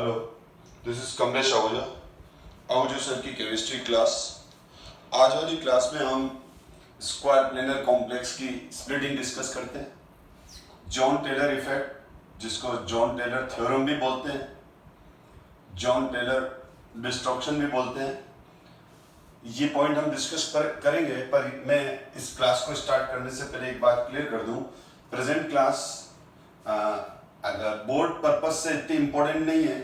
Hello, this is Kamlesh Ahuja sir की chemistry class. आज वाली क्लास में हम स्क्वायर प्लेनर कॉम्प्लेक्स की स्प्लिटिंग डिस्कस करते हैं। जॉन टेलर इफेक्ट, जिसको जॉन टेलर थ्योरम भी बोलते हैं, जॉन टेलर डिस्ट्रक्शन भी बोलते हैं, ये पॉइंट हम डिस्कस करेंगे। पर मैं इस क्लास को स्टार्ट करने से पहले एक बात क्लियर कर दूं। प्रेजेंट क्लास अगर बोर्ड पर्पस से इतनी इम्पोर्टेंट नहीं है,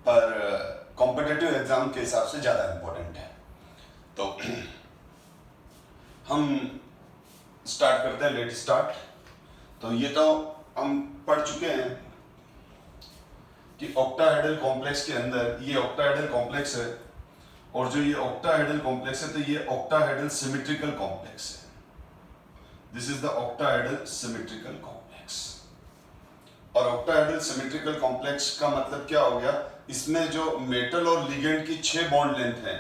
पर कॉम्पिटिटिव एग्जाम के हिसाब से ज़्यादा इम्पोर्टेंट है। तो हम स्टार्ट करते हैं, लेट स्टार्ट। तो ये तो हम पढ़ चुके हैं कि ऑक्टाहेड्रल कॉम्प्लेक्स के अंदर ये ऑक्टाहेड्रल कॉम्प्लेक्स है, और जो ये ऑक्टाहेड्रल कॉम्प्लेक्स है तो ये ऑक्टाहेड्रल सिमेट्रिकल कॉम्प्लेक्स है। This is the octahedral symmetrical complex. और ऑक्टाहेड्रल सिमेट्रिकल कॉम्प्लेक्स का मतलब क्या हो गया, इसमें जो मेटल और लिगेंड की 6 बॉन्ड लेंथ है,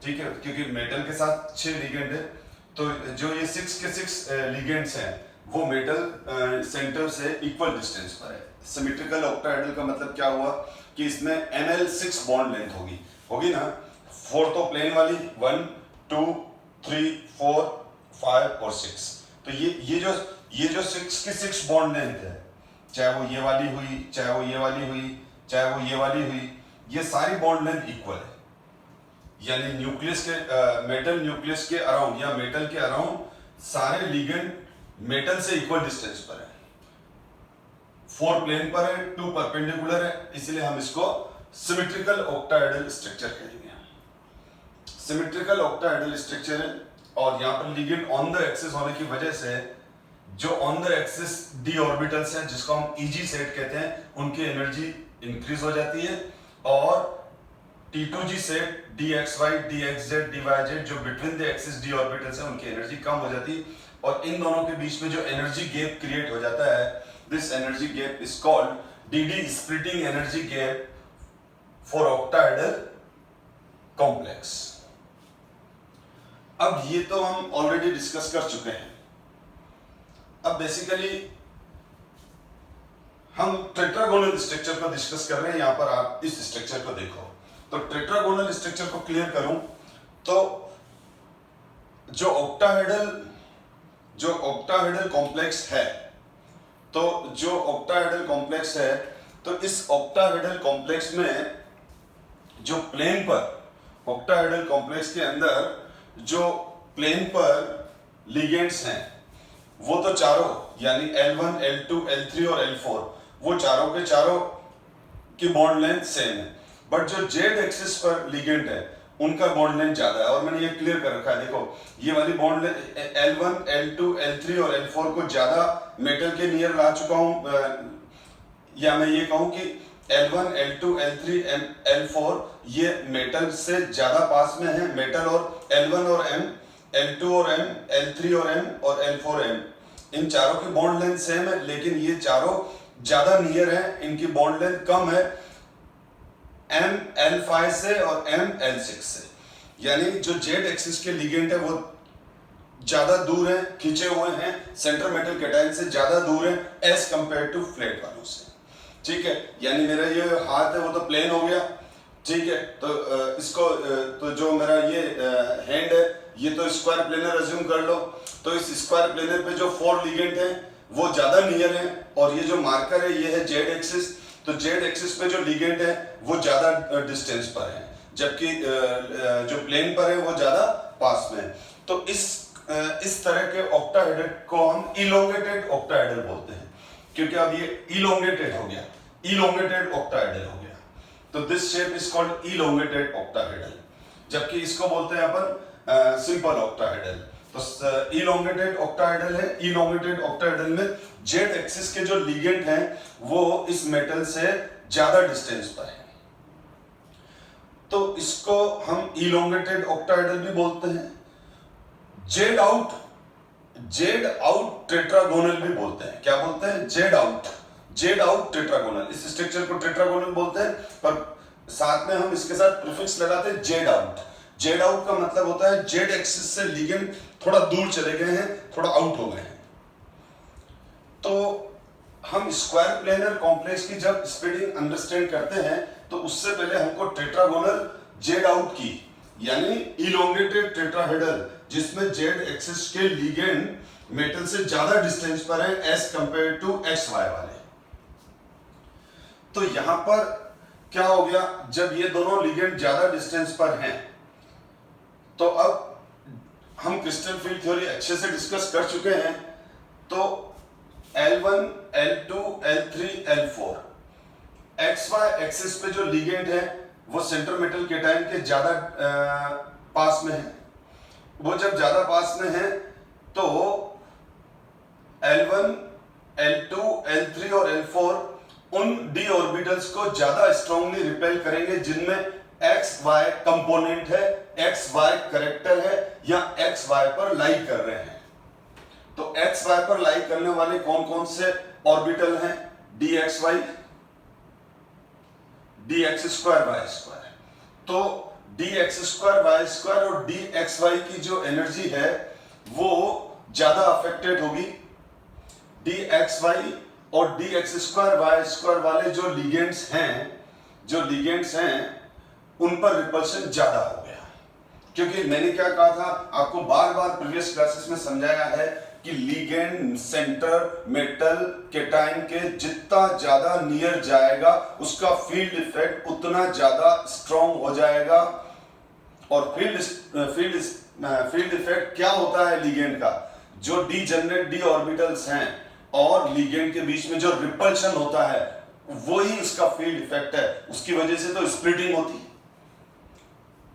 ठीक है, क्योंकि मेटल के साथ 6 लिगेंड है, तो जो ये 6 के 6 लिगेंड्स हैं वो मेटल सेंटर से इक्वल डिस्टेंस पर है। सिमेट्रिकल ऑक्टाहेड्रल का मतलब क्या हुआ कि इसमें Ml6 बॉन्ड लेंथ होगी ना, 4 तो प्लेन वाली 1 2 3 4 5 और 6। तो ये जो 6 की 6 बॉन्ड लेंथ है, चाहे वो ये वाली हुई, चाहे वो ये वाली हुई, चाहे वो ये वाली हुई, ये सारी बॉन्ड लेंथ इक्वल है। यानी न्यूक्लियस के मेटल न्यूक्लियस के अराउंड या मेटल के अराउंड सारे लिगेंड मेटल से इक्वल डिस्टेंस पर है। 4 प्लेन पर है, 2 परपेंडिकुलर है, इसलिए हम इसको सिमेट्रिकल ऑक्टाहेड्रल स्ट्रक्चर कहेंगे। सिमेट्रिकल ऑक्टाहेड्रल स्ट्रक्चर है, और यहाँ पर लिगेंड ऑन द एक्सिस होने की वजह से जो on the axis D orbitals हैं, जिसको हम ईजी सेट कहते हैं, उनकी एनर्जी इंक्रीज हो जाती है, और T2G set dxy dxz dyz जो between the axis D orbitals हैं, उनकी एनर्जी कम हो जाती है, और इन दोनों के बीच में जो एनर्जी गैप क्रिएट हो जाता है, this energy gap is called D splitting energy gap for octahedral complex. अब ये तो हम ऑलरेडी डिस्कस कर चुके हैं। अब बेसिकली हम टेट्रागोनल स्ट्रक्चर को डिस्कस कर रहे हैं। यहां पर आप इस स्ट्रक्चर को देखो, तो टेट्रागोनल स्ट्रक्चर को क्लियर करूं तो जो ऑक्टाहेड्रल कॉम्प्लेक्स है, तो जो ऑक्टाहेड्रल कॉम्प्लेक्स है, तो इस ऑक्टाहेड्रल कॉम्प्लेक्स में जो प्लेन पर ऑक्टाहेड्रल कॉम्प्लेक्स के अंदर जो प्लेन पर लिगेंड्स हैं, वो तो चारों यानी L1 L2 L3 और L4 वो चारों के चारों की बॉन्ड लेंथ सेम है, बट जो जेड एक्सिस पर लिगेंड है उनका बॉन्ड लेंथ ज्यादा है। और मैंने ये क्लियर कर रखा है, देखो ये वाली bond length L1 L2 L3 और L4 को ज्यादा मेटल के नियर ला चुका हूं, या मैं ये कहूं कि L1 L2 L3 L4 ये मेटल से ज्यादा पास में है। मेटल और L1 और M, L2 और M, L3 और M और L4 M, इन चारों की बॉन्ड लेंथ सेम है, लेकिन ये चारों ज्यादा नियर है, इनकी बॉन्ड लेंथ कम है M L5 से और M L6 से। यानी जो जेड एक्सिस के लिगेंड है वो ज्यादा दूर है, खींचे हुए हैं, सेंटर मेटल कैटायन से ज्यादा दूर है एज कंपेयर टू फ्लैट वालों से, ठीक है। यानी मेरा ये हाथ है वो तो प्लेन हो गया, ठीक है, तो इसको तो जो मेरा ये हैंड है ये तो स्क्वायर प्लेनर अज्यूम कर लो। तो इस स्क्वायर प्लेनर पे जो 4 लिगेंड हैं वो ज्यादा नियर हैं, और ये जो मार्कर है ये है जेड एक्सिस। तो जेड एक्सिस पे जो लिगेंड है वो ज्यादा डिस्टेंस पर है, जबकि जो प्लेन पर है वो ज्यादा पास में है। तो इस तरह के ऑक्टाहेड्रल को हम इलोंगेटेड ऑक्टाहेड्रल बोलते हैं, क्योंकि अब ये इलोंगेटेड हो गया, इलोंगेटेड ऑक्टाहेड्रल हो गया। तो this shape is called elongated octahedral, जबकि इसको बोलते हैं अपन सिंपल ऑक्टाहेड्रल। तो इलोंगेटेड ऑक्टाहेड्रल है। इलोंगेटेड ऑक्टाहेड्रल में जेड एक्सिस के जो लिगेंड हैं वो इस मेटल से ज्यादा डिस्टेंस पर है, तो इसको हम इलोंगेटेड ऑक्टाहेड्रल भी बोलते हैं। जेड आउट टेट्रागोनल भी बोलते हैं। क्या बोलते हैं? Z out tetragonal. इस स्ट्रक्चर को टेट्रागोनल बोलते हैं, पर साथ में हम इसके साथ प्रीफिक्स लगाते हैं जेड आउट। जेड आउट का मतलब होता है जेड एक्सिस से लिगेंड थोड़ा दूर चले गए हैं, थोड़ा आउट हो गए हैं। तो हम स्क्वायर प्लेनर कॉम्प्लेक्स की जब स्प्लिटिंग अंडरस्टैंड करते हैं तो उससे पहले हमको टेट्रागोनल जेड आउट की यानी इलोंगेटेड टेट्राहेड्रल जिसमें जेड एक्सिस के लिगेंड मेटल से ज्यादा डिस्टेंस पर है as compared to x y वाले। तो यहां पर क्या हो गया, जब ये दोनों लिगेंड ज्यादा डिस्टेंस पर हैं तो अब हम क्रिस्टल फील्ड थ्योरी अच्छे से डिस्कस कर चुके हैं। तो L1, L2, L3, L4 XY axis पे जो लिगेंड है वो सेंटर मेटल केटाइन के ज्यादा पास में है। वो जब ज्यादा पास में है तो L1, L2, L3 और L4 उन d ऑर्बिटल्स को ज्यादा स्ट्रांगली रिपेल करेंगे जिनमें XY कंपोनेंट है, XY करेक्टर है या XY पर लाई कर रहे हैं। तो XY पर लाई करने वाले कौन कौन से ऑर्बिटल हैं? dxy, dx square y square. तो dx स्क्वायर वाई स्क्वायर और dxy की जो एनर्जी है वो ज्यादा अफेक्टेड होगी। dxy और dx स्क्वायर वाई स्क्वायर वाले जो लिगेंड्स हैं उन पर रिपल्शन ज्यादा हो गया, क्योंकि मैंने क्या कहा था आपको बार बार प्रीवियस क्लासेस में समझाया है कि लिगेंड सेंटर मेटल केटाइन के जितना ज्यादा नियर जाएगा उसका फील्ड इफेक्ट उतना ज्यादा स्ट्रॉन्ग हो जाएगा। और फील्ड इफेक्ट क्या होता है लिगेंड का? जो डीजेनरेट डी ऑर्बिटल्स हैं और लिगेंड के बीच में जो रिपल्शन होता है वो ही उसका फील्ड इफेक्ट है। उसकी वजह से तो स्प्लिटिंग होती है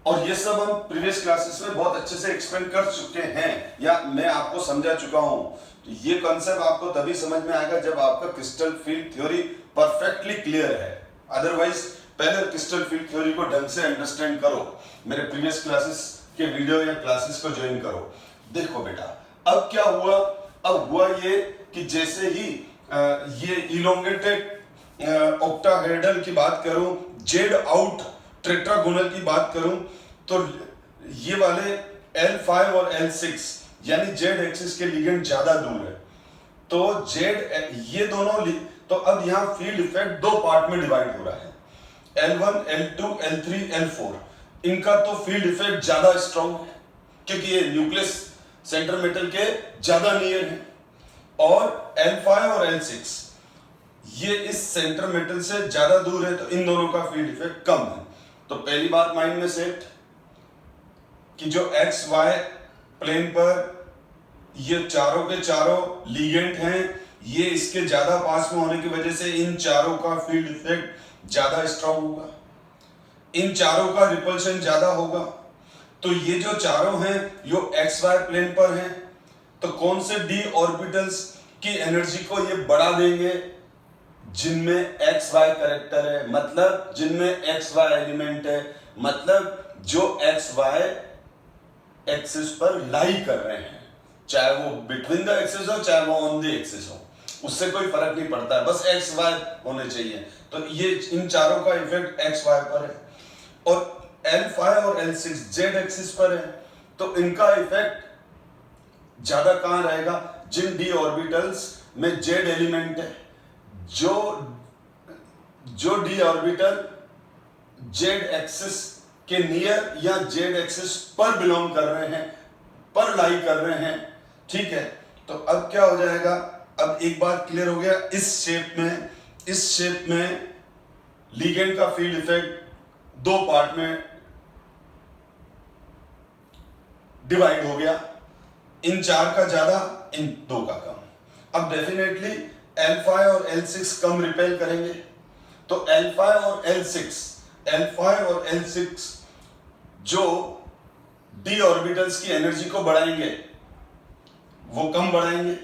और ये सब हम प्रीवियस क्लासेस में बहुत अच्छे से एक्सप्लेन कर चुके हैं या मैं आपको समझा चुका हूं। तो ये कॉन्सेप्ट आपको तभी समझ में आएगा जब आपका crystal field theory perfectly clear है। अदरवाइज पहले क्रिस्टल फील्ड थ्योरी को ढंग से अंडरस्टैंड करो, मेरे प्रीवियस क्लासेस के वीडियो या क्लासेस को ज्वाइन करो। देखो बेटा अब क्या हुआ, अब हुआ ये कि जैसे ही ये इलोंगेटेड ऑक्टाहेड्रल की बात करूं, जेड आउट टेट्रागोनल की बात करूं तो ये वाले L5 और L6 यानी जेड एक्सिस के लिगेंड ज्यादा दूर है। तो जेड ये दोनों तो अब यहां फील्ड इफेक्ट दो पार्ट में डिवाइड हो रहा है, L1, L2, L3, L4। इनका तो फील्ड इफेक्ट ज्यादा स्ट्रॉन्ग है क्योंकि ये न्यूक्लियस सेंटर मेटल के ज्यादा नियर है, और L5 और L6 ये इस सेंटर मेटल से ज्यादा दूर है तो इन दोनों का फील्ड इफेक्ट कम है। तो पहली बात माइंड में सेट कि जो एक्स वाई प्लेन पर ये चारों के चारों लिगेंड हैं, ये इसके ज्यादा पास में होने की वजह से इन चारों का फील्ड इफेक्ट ज्यादा स्ट्रॉन्ग होगा, इन चारों का रिपल्शन ज्यादा होगा। तो ये जो चारों हैं यो एक्स वाई प्लेन पर हैं, तो कौन से डी ऑर्बिटल्स की एनर्जी को ये बढ़ा देंगे? जिनमें एक्स वाई करेक्टर है, मतलब जिनमें एक्स वाई एलिमेंट है, मतलब जो एक्स वाई एक्सिस पर लाई कर रहे हैं, चाहे वो बिटवीन द एक्सिस हो चाहे वो ऑन द एक्सिस हो, उससे कोई फर्क नहीं पड़ता है, बस एक्स वाई होने चाहिए। तो ये इन चारों का इफेक्ट एक्स वाई पर है, और L5 और L6 जेड एक्सिस पर है, तो इनका इफेक्ट ज्यादा कहां रहेगा? जिन डी ऑर्बिटल्स में जेड एलिमेंट है, जो डी ऑर्बिटल जेड एक्सिस के नियर या जेड एक्सिस पर बिलोंग कर रहे हैं, पर लाई कर रहे हैं, ठीक है। तो अब क्या हो जाएगा, अब एक बात क्लियर हो गया, इस शेप में लिगेंड का फील्ड इफेक्ट दो पार्ट में डिवाइड हो गया, इन चार का ज्यादा, इन दो का कम। अब डेफिनेटली L5 और L6 कम रिपेल करेंगे, तो L5 और L6 जो d ऑर्बिटल्स की एनर्जी को बढ़ाएंगे वो कम बढ़ाएंगे,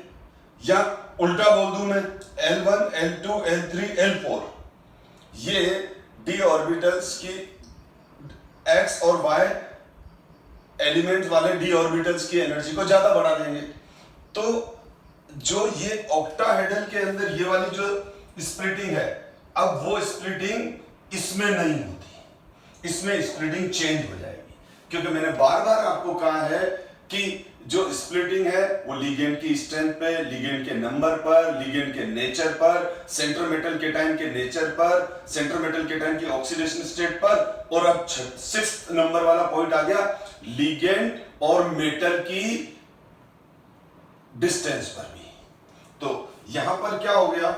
या उल्टा बोल दूं मैं, L1, L2, L3, L4 ये d ऑर्बिटल्स की x और y एलिमेंट वाले d ऑर्बिटल्स की एनर्जी को ज्यादा बढ़ा देंगे। तो जो ये ऑक्टाहेड्रल के अंदर ये वाली जो स्प्लिटिंग है, अब वो स्प्लिटिंग इसमें नहीं होती, इसमें स्प्लिटिंग चेंज हो जाएगी, क्योंकि मैंने बार बार आपको कहा है कि जो स्प्लिटिंग है वो लिगेंड की स्ट्रेंथ पे, लिगेंड के नंबर पर, लिगेंड के नेचर पर, सेंट्रल मेटल केटाइन के नेचर पर, सेंट्रल मेटल केटाइन की ऑक्सीडेशन स्टेट पर, और अब 6 नंबर वाला पॉइंट आ गया लिगेंड और मेटल की डिस्टेंस पर भी। तो यहां पर क्या हो गया,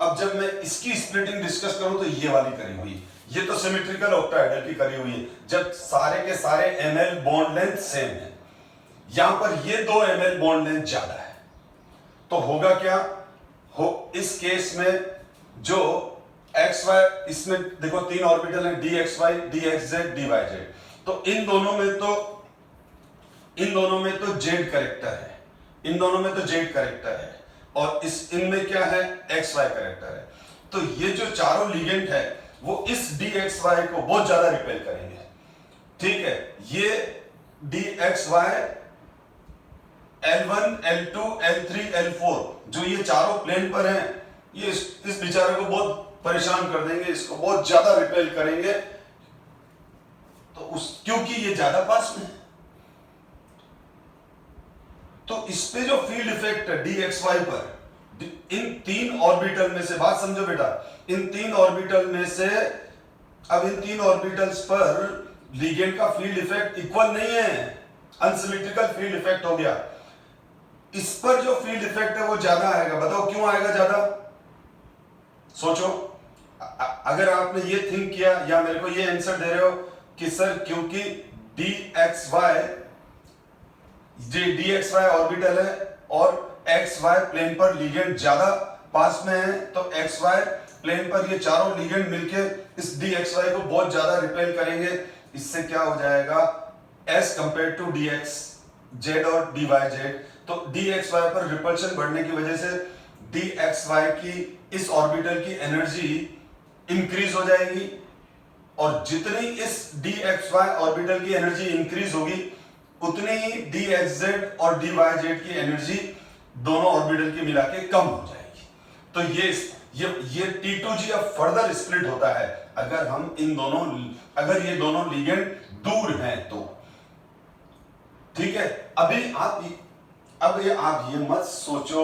अब जब मैं इसकी स्प्लिटिंग डिस्कस करूं तो ये वाली करी हुई, ये तो सिमेट्रिकल ऑक्टाहेड्रल की करी हुई है, जब सारे के सारे ml बॉन्ड लेंथ सेम है। यहां पर ये 2 ml बॉन्ड लेंथ ज्यादा है, तो होगा क्या हो इस केस में, जो एक्स वाई, इसमें देखो 3 ऑर्बिटल है, dxy, dxz, dyz, तो इन दोनों में तो z करेक्टर है, इन दोनों में तो z करेक्टर है, और इनमें क्या है, xy करेक्टर है। तो ये जो चारों लिगेंड है वो इस dxy को बहुत ज्यादा रिपेल करेंगे, ठीक है। ये dxy L1, L2, L3, L4 जो ये चारों प्लेन पर हैं, ये इस बेचारे को बहुत परेशान कर देंगे, इसको बहुत ज्यादा रिपेल करेंगे, तो क्योंकि ये ज्यादा पास में है। तो इस पे जो फील्ड इफेक्ट है dxy पर, इन 3 ऑर्बिटल में से, बात समझो बेटा, इन 3 ऑर्बिटल में से, अब इन 3 ऑर्बिटल्स पर लिगेंड का फील्ड इफेक्ट इक्वल नहीं है, अनसिमेट्रिकल फील्ड इफेक्ट हो गया। इस पर जो फील्ड इफेक्ट है वो ज्यादा आएगा, बताओ क्यों आएगा ज्यादा, सोचो। अगर आपने ये थिंक किया या मेरे को ये आंसर दे रहे हो कि सर क्योंकि dxy ऑर्बिटल है और xy प्लेन पर लिगेंड ज्यादा पास में है, तो xy प्लेन पर ये चारों लिगेंड मिलके इस dxy को बहुत ज्यादा रिपेल करेंगे। इससे क्या हो जाएगा, as compared to dxz और dyz, तो dxy पर रिपल्शन बढ़ने की वजह से dxy की इस ऑर्बिटल की एनर्जी इंक्रीज हो जाएगी, और जितनी इस dxy ऑर्बिटल की एनर्जी इंक्रीज होगी उतनी ही dxz और dyz की एनर्जी दोनों ऑर्बिटल की मिला के कम हो जाएगी। तो ये T2G अब फर्दर स्प्लिट होता है अगर ये दोनों लिगेंड दूर हैं तो, ठीक है। अब ये मत सोचो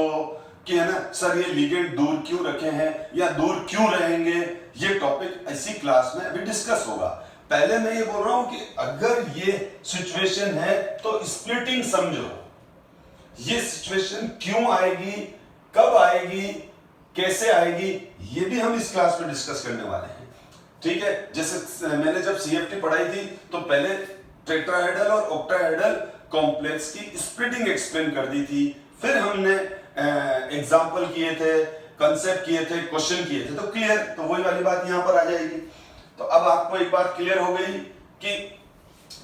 कि है ना सर ये लिगेंड दूर क्यों रखे हैं या दूर क्यों रहेंगे, ये टॉपिक इसी क्लास में अभी डिस्कस होगा। पहले मैं ये बोल रहा हूं कि अगर ये सिचुएशन है तो स्प्लिटिंग समझो, ये सिचुएशन क्यों आएगी, कब आएगी, कैसे आएगी, ये भी हम इस क्लास में डिस्कस करने वाले हैं, ठीक है। जैसे मैंने जब CFT पढ़ाई थी तो पहले टेट्राहेड्रल और ऑक्टाहेड्रल कॉम्प्लेक्स की स्प्लिटिंग एक्सप्लेन कर दी थी, फिर हमने एग्जाम्पल किए थे, कंसेप्ट किए थे, क्वेश्चन किए थे, तो क्लियर, तो वही वाली बात यहां पर आ जाएगी। तो अब आपको एक बात क्लियर हो गई कि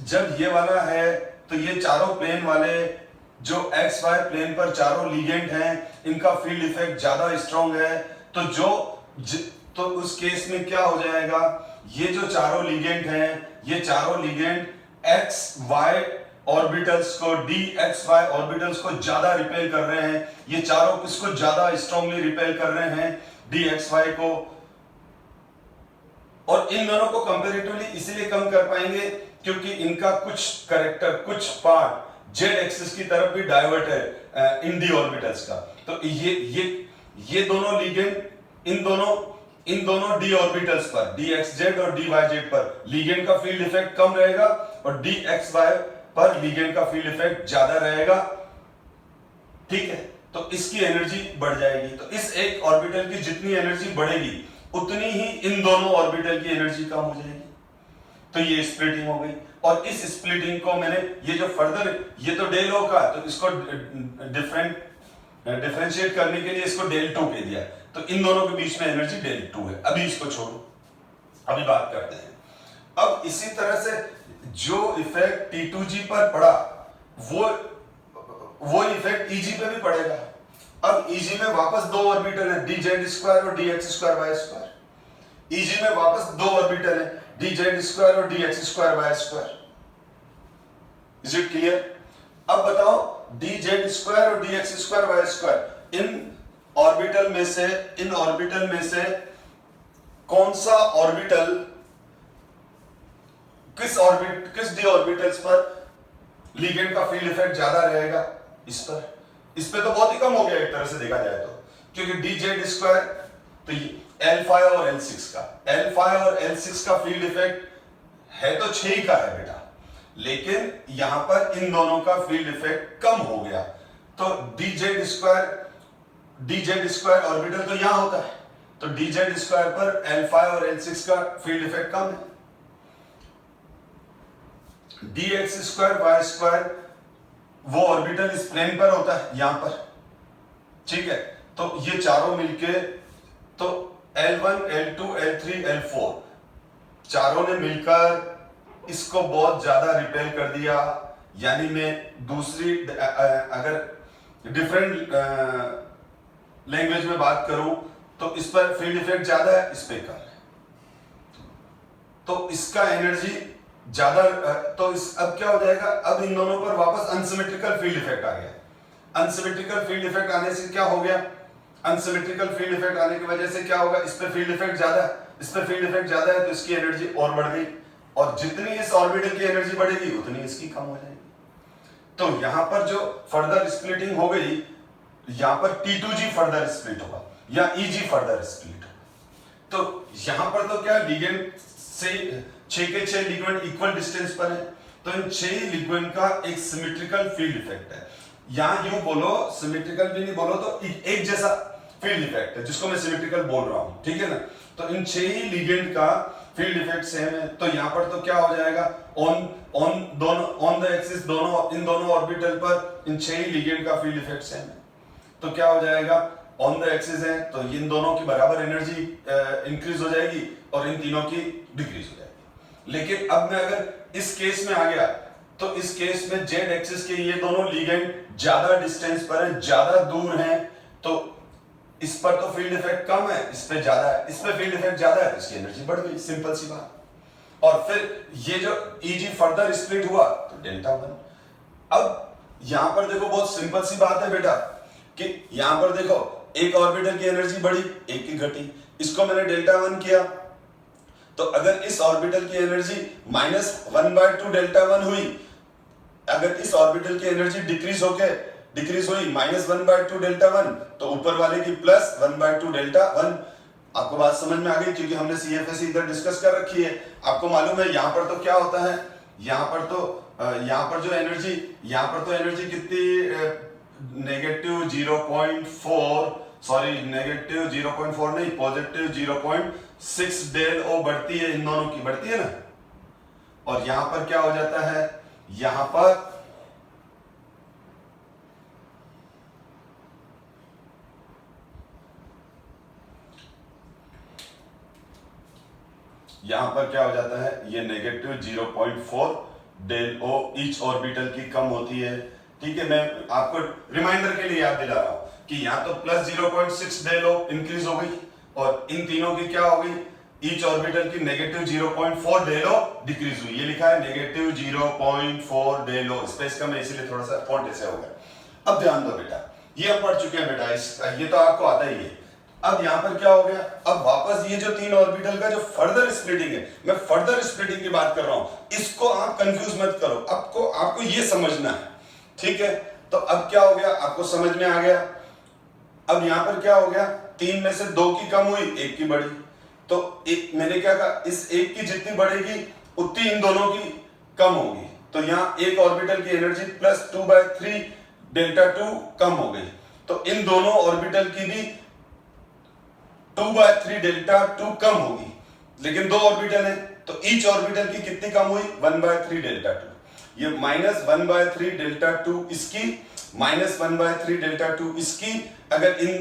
जब ये वाला है तो ये चारों प्लेन वाले जो XY प्लेन पर चारों लिगेंड हैं, इनका फील्ड इफेक्ट ज्यादा स्ट्रॉन्ग है, तो उस केस में क्या हो जाएगा, ये जो चारों लिगेंड हैं, ये चारों लिगेंड XY ऑर्बिटल्स को, dxy ऑर्बिटल्स को ज्यादा रिपेल कर रहे हैं, ये चारों किसको ज्यादा स्ट्रांगली रिपेल कर रहे हैं, dxy को, और इन दोनों को कंपैरेटिवली इसलिए कम कर पाएंगे क्योंकि इनका कुछ कैरेक्टर, कुछ पार्ट z एक्सिस की तरफ भी डाइवर्ट है इन d ऑर्बिटल्स का। तो ये दोनों लिगेंड इन दोनों d ऑर्बिटल्स पर, dxz और dyz पर लिगेंड का फील्ड इफेक्ट कम रहेगा और dxy पर लिगेंड का फील्ड इफेक्ट ज्यादा रहेगा, ठीक है। तो इसकी एनर्जी बढ़ जाएगी, तो इस एक ऑर्बिटल की जितनी एनर्जी बढ़ेगी उतनी ही इन दोनों ऑर्बिटल की एनर्जी कम हो जाएगी। तो ये स्प्लिटिंग हो गई, और इस स्प्लिटिंग को मैंने ये जो फर्दर, ये तो डेल ओ का, तो इसको डिफरेंशिएट करने के लिए इसको डेल 2 कह दिया, तो इन दोनों के बीच में एनर्जी डेल 2 है। अभी इसको छोड़ो, अभी बात करते हैं। अब इसी तरह से जो इफेक्ट T2G पर पड़ा वो इफेक्ट EG पे भी पड़ेगा। अब EG में वापस 2 ऑर्बिटल है, dz² और dx²y²। EG में वापस 2 ऑर्बिटल है, dz² और dx²y²। Is it clear? अब बताओ dz² और dx²y² इन ऑर्बिटल में से कौन सा ऑर्बिटल किस d ऑर्बिटल्स पर लिगेंड का फील्ड इफेक्ट ज्यादा रहेगा इस पे तो बहुत ही कम हो गया एक तरह से देखा जाए तो, क्योंकि dz स्क्वायर तो L5 और L6 का फील्ड इफेक्ट है तो 6 का है बेटा, लेकिन यहां पर इन दोनों का फील्ड इफेक्ट कम हो गया, तो dz स्क्वायर ऑर्बिटल तो यहां होता है, तो dz स्क्वायर पर L5 और L6 का फील्ड इफेक्ट कम है। dx स्क्वायर y स्क्वायर वो ऑर्बिटल इस प्लेन पर होता है यहां पर, ठीक है, तो ये चारों मिलके तो L1 L2 L3 L4 चारों ने मिलकर इसको बहुत ज्यादा रिपेल कर दिया, यानी मैं दूसरी अगर डिफरेंट लैंग्वेज में बात करूं तो इस पर फील्ड इफेक्ट ज्यादा है, इस पे कम है, तो इसका एनर्जी ज्यादा, तो इस अब क्या हो जाएगा, अब इन दोनों पर वापस अनसिमेट्रिकल फील्ड इफेक्ट आ गया। अनसिमेट्रिकल फील्ड इफेक्ट आने से क्या हो गया, अनसिमेट्रिकल फील्ड इफेक्ट आने की वजह से क्या होगा, इस पे फील्ड इफेक्ट ज्यादा है, इस पे फील्ड इफेक्ट ज्यादा है, तो इसकी एनर्जी और बढ़ गई, और जितनी इस ऑर्बिटल की एनर्जी बढ़ेगी उतनी इसकी कम हो जाएगी। तो यहां पर जो फर्दर स्प्लिटिंग हो गई, यहां पर T2G फर्दर स्प्लिट होगा या EG फर्दर स्प्लिट होगा। तो यहां पर तो क्या लिगेंड से 6 के 6 लिगेंड इक्वल डिस्टेंस पर है, तो इन 6 लिगेंड का एक सिमेट्रिकल फील्ड इफेक्ट है। यहां यूं बोलो, सिमेट्रिकल भी नहीं बोलो तो एक जैसा फील्ड इफेक्ट है, जिसको मैं सिमेट्रिकल बोल रहा हूं, ठीक है ना। तो इन 6 ही लिगेंड का फील्ड इफेक्ट सेम है, तो यहां पर तो क्या हो जाएगा, ऑन द एक्सिस इन दोनों ऑर्बिटल पर इन 6 ही लिगेंड का फील्ड इफेक्ट सेम है, तो क्या हो जाएगा, ऑन द एक्सिस है तो इन दोनों की बराबर एनर्जी इंक्रीज हो जाएगी और इन तीनों की डिक्रीज हो जाएगी। लेकिन अब मैं अगर इस केस में आ गया, तो इस केस में जेड एक्सिस के ये दोनों लिगेंड ज्यादा डिस्टेंस पर है, ज्यादा दूर हैं, तो इस पर तो फील्ड इफेक्ट कम है, इस पे ज्यादा है, इस पे फील्ड इफेक्ट ज्यादा है, तो इसकी एनर्जी बढ़ गई, सिंपल सी बात। और फिर ये जो EG फर्दर स्प्लिट हुआ तो डेल्टा 1। अब यहां पर देखो बहुत सिंपल सी बात है बेटा, कि यहां पर देखो एक ऑर्बिटल की एनर्जी बढ़ी, एक की घटी, इसको मैंने डेल्टा 1 किया, तो अगर इस ऑर्बिटल की एनर्जी -1/2 डेल्टा 1 हुई, अगर इस ऑर्बिटल की एनर्जी डिक्रीज हुई -1/2 डेल्टा 1, तो ऊपर वाले की +1/2 डेल्टा 1। आपको बात समझ में आ गई, क्योंकि हमने CFSE इधर डिस्कस कर रखी है। आपको मालूम है यहां पर तो क्या होता है, यहां पर जो एनर्जी, यहां पर तो एनर्जी कितनी, -0.4 नहीं, +0.6 डेल ओ बढ़ती है, इन दोनों की बढ़ती है ना। और यहां पर क्या हो जाता है, यहां पर क्या हो जाता है, ये -0.4 डेल ओ ईच ऑर्बिटल की कम होती है, ठीक है। मैं आपको रिमाइंडर के लिए याद दिला रहा हूं कि यहां तो +0.6 डेल ओ इंक्रीज हो गई, और इन तीनों की क्या हो गई, ईच ऑर्बिटल की -0.4 डेल ओ डिक्रीज हुई। ये लिखा है -0.4 डेल ओ, स्पेस का मैं इसीलिए थोड़ा सा फॉन्ट ऐसे हो गया। अब ध्यान दो बेटा, ये हम पढ़ चुके हैं बेटा, ये तो आपको आता ही है। अब यहां पर क्या हो गया, अब वापस ये जो 3 ऑर्बिटल का जो फर्दर स्प्लिटिंग है, मैं फर्दर स्प्लिटिंग की बात कर रहा हूं, इसको आप कंफ्यूज मत करो, आपको ये समझना है, ठीक है। तो अब क्या हो गया, आपको समझ में आ गया। अब यहां पर क्या हो गया, 3 में से 2 की कम हुई, 1 की बढ़ी, तो मैंने क्या कहा, इस 1 की जितनी बढ़ेगी उतनी इन दोनों की कम होगी, तो यहां एक ऑर्बिटल की एनर्जी +2/3 डेल्टा 2 कम हो गई, तो इन दोनों ऑर्बिटल की भी 2/3 डेल्टा 2 कम होगी, लेकिन 2 ऑर्बिटल है, तो ईच ऑर्बिटल की कितनी कम हुई, 1/3 डेल्टा 2। ये -1/3 डेल्टा 2 इसकी, -1/3 डेल्टा 2 इसकी, अगर इन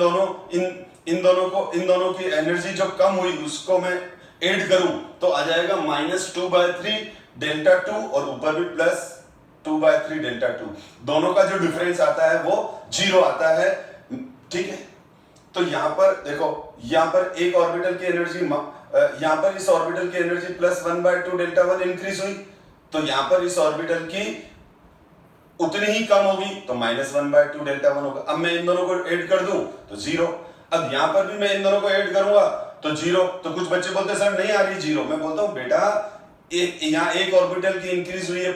दोनों की एनर्जी जो कम हुई उसको मैं ऐड करूं, तो आ जाएगा -2/3 डेल्टा 2, और ऊपर भी +2/3 डेल्टा 2, दोनों का जो डिफरेंस आता है वो 0 आता है, ठीक है। तो यहां पर देखो, यहां पर एक ऑर्बिटल की एनर्जी, यहां पर इस ऑर्बिटल की एनर्जी +1/2 डेल्टा 1 इंक्रीज हुई, तो यहां पर इस ऑर्बिटल की उतनी ही कम होगी, तो -1/2 डेल्टा 1 होगा। अब मैं इन दोनों को ऐड कर दूं तो 0। अब यहां पर भी मैं इन दोनों को ऐड करूंगा तो 0। तो कुछ बच्चे बोलते हैं सर नहीं आ रही 0, मैं बोलता हूं बेटा यहां एक ऑर्बिटल की इंक्रीज हुई है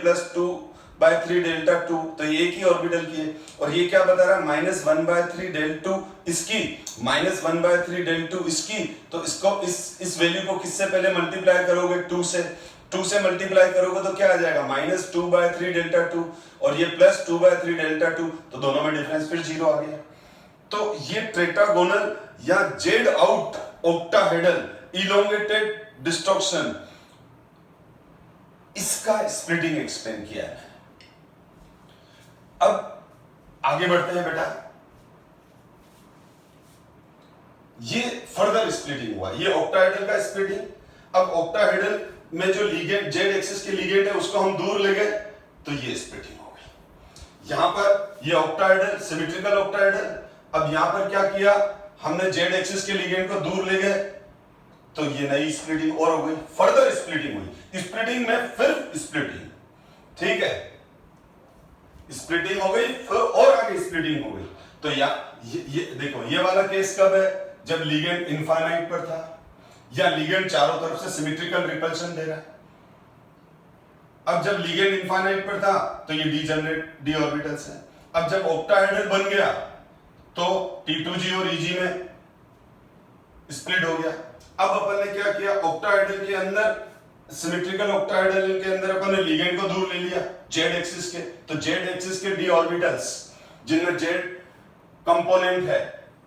1/3 डेल्टा 2, तो ये एक ही ऑर्बिटल की है। और ये क्या बता रहा है, -1/3 डेल 2 इसकी, -1/3 डेल 2 इसकी। तो इसको इस वैल्यू को किससे पहले मल्टीप्लाई करोगे, 2 से। 2 से मल्टीप्लाई करोगे तो क्या आ जाएगा, -2/3 डेल्टा 2, और ये +2/3 डेल्टा 2, तो दोनों में डिफरेंस फिर 0 आ गया। तो ये टेट्रागोनल या Z out octahedral elongated distortion, इसका स्प्लिटिंग एक्सप्लेन किया है। अब आगे बढ़ते हैं बेटा। ये फर्दर स्प्लिटिंग हुआ, ये ऑक्टाहेड्रल का स्प्लिटिंग। अब ऑक्टाहेड्रल में जो लिगेंड जेड एक्सिस के लिगेंड है उसको हम दूर ले गए, तो ये स्प्लिटिंग हो गई। यहां पर ये ऑक्टाहेड्रल सिमेट्रिकल ऑक्टाहेड्रल, अब यहां पर क्या किया हमने, जेड एक्सिस के लिगेंड को दूर ले गए, तो ये नई स्प्लिटिंग और हो गई, फर्दर स्प्लिटिंग हुई। स्प्लिटिंग में फिर स्प्लिटिंग, ठीक है, स्प्लिटिंग हो गई फिर और आगे स्प्लिटिंग हो गई। तो ये देखो, ये वाला केस कब है, जब लिगेंड इनफाइनाइट पर था, या लिगेंड चारों तरफ से सिमेट्रिकल रिपल्शन दे रहा है। अब जब लिगेंड इनफाइनाइट पर था तो ये डीजनरेट डी ऑर्बिटल्स है। अब जब ऑक्टाहेड्रल बन गया तो T2G और EG में स्प्लिट हो गया। अब अपन ने क्या किया, ऑक्टाहेड्रल के अंदर, सिमेट्रिकल ऑक्टाहेड्रल के अंदर अपन ने लिगेंड को दूर ले लिया जेड एक्सिस के, तो जेड एक्सिस के डी ऑर्बिटल्स जिनमें जेड कंपोनेंट है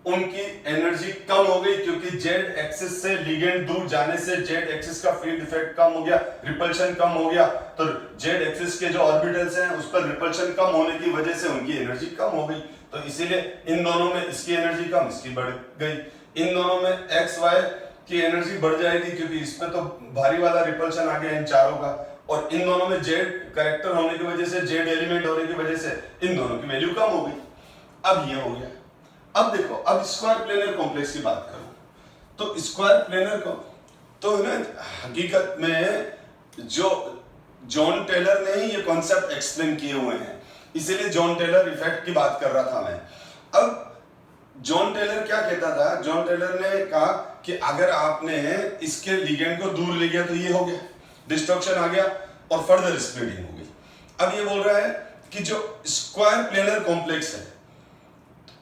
उनकी एनर्जी कम हो गई, क्योंकि जेड एक्सिस से लिगेंड दूर जाने से जेड एक्सिस का फील्ड इफेक्ट कम हो गया, रिपल्शन कम हो गया। तो जेड एक्सिस के जो ऑर्बिटल्स हैं उस पर रिपल्शन कम होने की वजह से उनकी एनर्जी कम हो गई। तो इसीलिए इन दोनों में इसकी एनर्जी कम, इसकी बढ़ गई। इन दोनों में एक्स वाई की एनर्जी बढ़ जाएगी, क्योंकि इसमें तो भारी वाला रिपल्शन आ गया इन चारों का, और इन दोनों में जेड कैरेक्टर होने की वजह से, जेड एलिमेंट होने की वजह से इन दोनों की वैल्यू कम हो गई। अब ये हो गया। अब देखो, अब स्क्वायर प्लेनर कॉम्प्लेक्स की बात करूं तो स्क्वायर प्लेनर को तो ना हकीकत में जो जॉन टेलर ने ही ये कॉन्सेप्ट एक्सप्लेन किए हुए हैं, इसीलिए जॉन टेलर इफेक्ट की बात कर रहा था मैं। अब जॉन टेलर क्या कहता था, जॉन टेलर ने कहा कि अगर आपने इसके लिगेंड को दूर ले गया तो ये हो गया, डिस्ट्रक्शन आ गया और फर्दर स्प्लिटिंग हो गई। अब ये बोल रहा है कि जो स्क्वायर प्लेनर कॉम्प्लेक्स है,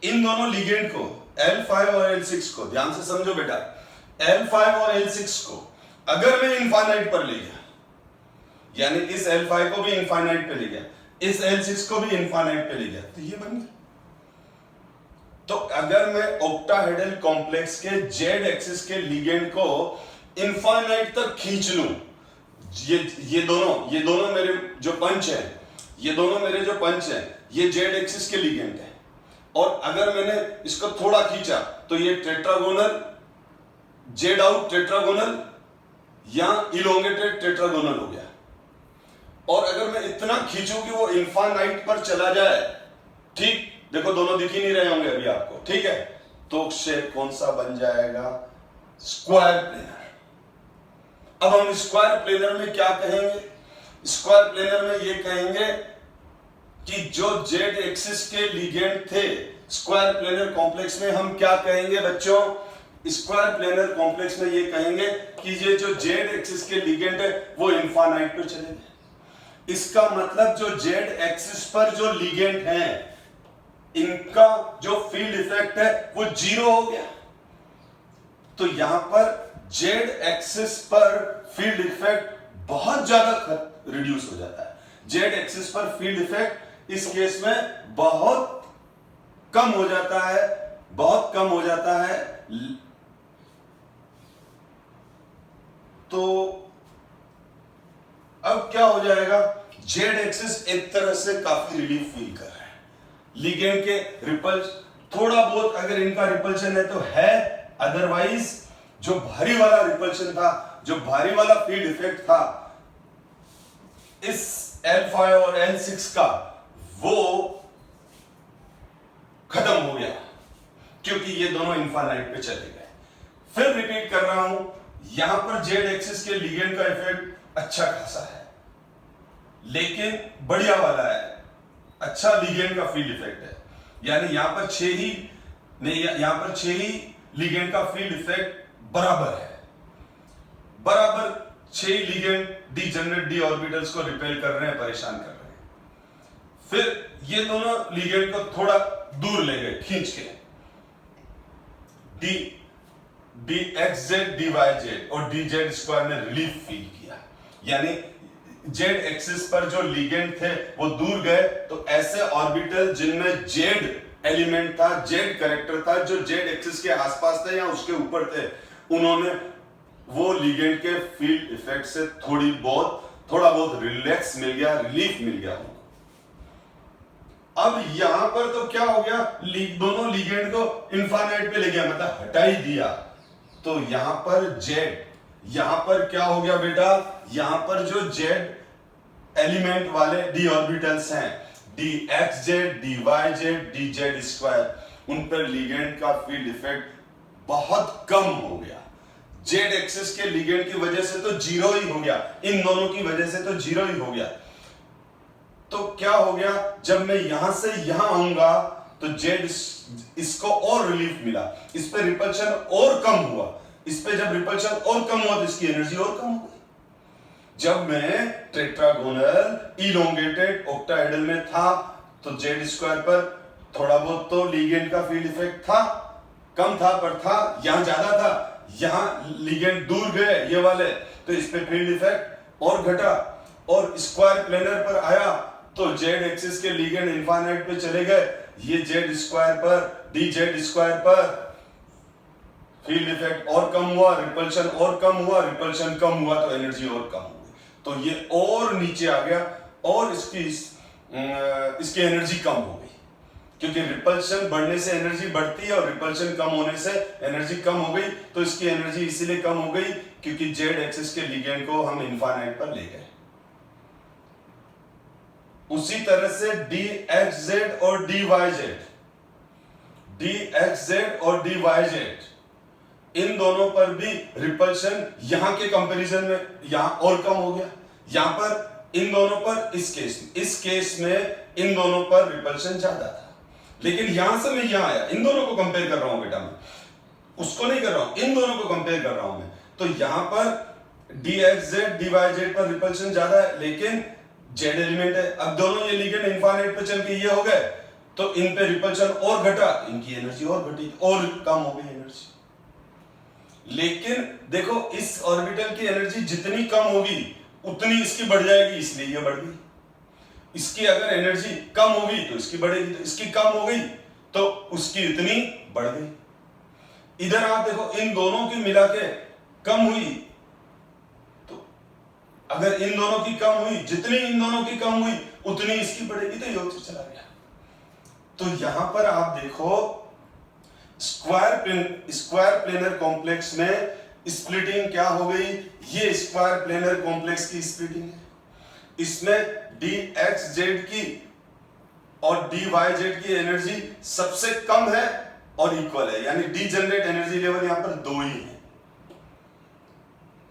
इन दोनों लिगेंड को L5 और L6 को ध्यान से समझो बेटा, L5 और L6 को अगर मैं इनफाइनाइट पर ले गया, यानी इस L5 को भी इनफाइनाइट पे ले गया, इस L6 को भी इनफाइनाइट पे ले गया, तो ये बन गया। तो अगर मैं ऑक्टाहेड्रल कॉम्प्लेक्स के जेड एक्सिस के लिगेंड को इनफाइनाइट तक खींच लूं, ये दोनों मेरे जो पंच है, ये दोनों मेरे जो पंच है, ये जेड एक्सिस के लिगेंड है, और अगर मैंने इसको थोड़ा खींचा तो ये टेट्रागोनल, जेड आउट टेट्रागोनल या इलोंगेटेड टेट्रागोनल हो गया। और अगर मैं इतना खींचूं कि वो इनफाइनाइट पर चला जाए, ठीक, देखो दोनों दिख ही नहीं रहे होंगे अभी आपको, ठीक है, तो शेप कौन सा बन जाएगा, स्क्वायर प्लेनर। अब हम स्क्वायर प्लेनर में क्या कहेंगे, स्क्वायर प्लेनर में ये कहेंगे कि जो जेड एक्सिस के लिगेंड थे स्क्वायर प्लेनर कॉम्प्लेक्स में, हम क्या कहेंगे बच्चों, स्क्वायर प्लेनर कॉम्प्लेक्स में ये कहेंगे कि ये जो जेड एक्सिस के लिगेंड है वो इनफाइनाइट पर चले गए। इसका मतलब जो जेड एक्सिस पर जो लिगेंड है, इनका जो फील्ड इफेक्ट है वो 0 हो गया। तो यहां पर जेड एक्सिस पर फील्ड इफेक्ट बहुत ज्यादा रिड्यूस हो जाता है। जेड एक्सिस पर फील्ड इफेक्ट इस केस में बहुत कम हो जाता है, बहुत कम हो जाता है। तो अब क्या हो जाएगा, जेड एक्सिस एक तरह से काफी रिलीफ फील कर रहा है। लिगेंड के रिपल्स थोड़ा बहुत अगर इनका रिपल्शन है तो है, अदरवाइज जो भारी वाला रिपल्शन था, जो भारी वाला फील्ड इफेक्ट था इस L5 और L6 का, वो खत्म हो गया, क्योंकि ये दोनों इनफाइनाइट पे चले गए। फिर रिपीट कर रहा हूं, यहां पर जेड एक्सिस के लिगेंड का इफेक्ट अच्छा खासा है, लेकिन बढ़िया वाला है, अच्छा लिगेंड का फील्ड इफेक्ट है, यानी यहां पर 6 ही लिगेंड का फील्ड इफेक्ट बराबर है, बराबर 6 लिगेंड डीजनरेट डी ऑर्बिटल्स को रिपेल कर रहे हैं, परेशान कर रहे हैं। फिर ये दोनों लिगेंड को थोड़ा दूर ले गए खींच के, d x z d y z और डी जेड स्क्वायर ने रिलीफ फील किया, यानी जेड एक्सिस पर जो लिगेंड थे वो दूर गए, तो ऐसे ऑर्बिटल जिनमें जेड एलिमेंट था, जेड कैरेक्टर था, जो जेड एक्सिस के आसपास थे या उसके ऊपर थे, उन्होंने वो लिगेंड के फील्ड इफेक्ट से थोड़ा बहुत रिलैक्स मिल गया, रिलीफ मिल गया उनको। अब यहां पर तो क्या हो गया, दोनों लिगेंड को इन्फाइनाइट पे ले गया, मतलब हटा ही दिया। तो यहां पर जेड, यहां पर क्या हो गया बेटा, यहां पर जो जेड एलिमेंट वाले डी ऑर्बिटल्स हैं, d x z d y z d z square, उन पर लिगेंड का फील्ड इफेक्ट बहुत कम हो गया। जेड एक्सिस के लिगेंड की वजह से तो जीरो ही हो गया, इन दोनों की वजह से तो जीरो ही हो गया। तो क्या हो गया, जब मैं यहां से यहां आऊंगा तो जेड इसको और रिलीफ मिला, इस पे रिपल्शन और कम हुआ, इस पे जब रिपल्शन और कम हुआ तो इसकी एनर्जी और कम हो गई। जब मैं टेट्रागोनल इलोंगेटेड ऑक्टाहेड्रल में था तो जेड स्क्वायर पर थोड़ा बहुत तो लिगेंड का फील्ड इफेक्ट था, कम था पर था, यहां ज्यादा था, यहां लिगेंड दूर गए ये वाले, तो इस पे फील्ड इफेक्ट और घटा, और स्क्वायर प्लेनर पर आया तो जेड एक्सिस के लिगेंड इनफाइनाइट पे चले गए, ये जेड स्क्वायर पर डी जेड स्क्वायर पर फील्ड इफेक्ट और कम हुआ, रिपल्शन और कम हुआ, रिपल्शन कम हुआ तो एनर्जी और कम हो गई, तो ये और नीचे आ गया और इसकी एनर्जी कम हो गई, क्योंकि रिपल्शन बढ़ने से एनर्जी बढ़ती है और रिपल्शन कम होने से एनर्जी कम हो गई, तो इसकी एनर्जी इसीलिए कम हो गई क्योंकि जेड एक्सिस के लिगेंड को हम इनफाइनाइट पर ले गए। उसी तरह से डी एक्स जेड और d y z, d x z और डी वाई जेड, इन दोनों पर भी रिपल्शन यहां के कंपैरिजन में यहां और कम हो गया, यहां पर इन दोनों पर, इस केस में इन दोनों पर रिपल्शन ज्यादा था, लेकिन यहां से मैं यहां आया, इन दोनों को कंपेयर कर रहा हूं बेटा, मैं उसको नहीं कर रहा हूं, इन दोनों को कंपेयर कर रहा हूं मैं, तो यहां पर d x z d y z पर रिपल्शन ज्यादा है, लेकिन जेड एलिमेंट है, अब दोनों ये लिगेंड इनफाइनाइट पे चल के ये हो गए, तो इन पे रिपल्शन और घटा, इनकी एनर्जी और घटी और कम हो गई एनर्जी। लेकिन देखो इस ऑर्बिटल की एनर्जी जितनी कम होगी उतनी इसकी बढ़ जाएगी, इसलिए ये बढ़ गई। इसकी अगर एनर्जी कम होगी तो इसकी बढ़ेगी, तो इसकी कम हो गई तो उसकी इतनी बढ़ गई। इधर आप देखो इन दोनों की मिला के कम हुई, तो अगर इन दोनों की कम हुई, जितनी इन दोनों की कम हुई उतनी इसकी बढ़ेगी, तो ये होते चला गया। तो यहां पर आप देखो स्क्वायर प्लेनर कॉम्प्लेक्स में स्प्लिटिंग क्या हो गई, ये स्क्वायर प्लेनर कॉम्प्लेक्स की स्प्लिटिंग है, इसमें डी एक्स जेड की और डी वाई जेड की एनर्जी सबसे कम है और इक्वल है, यानी डी जनरेट एनर्जी लेवल यहां पर दो ही है,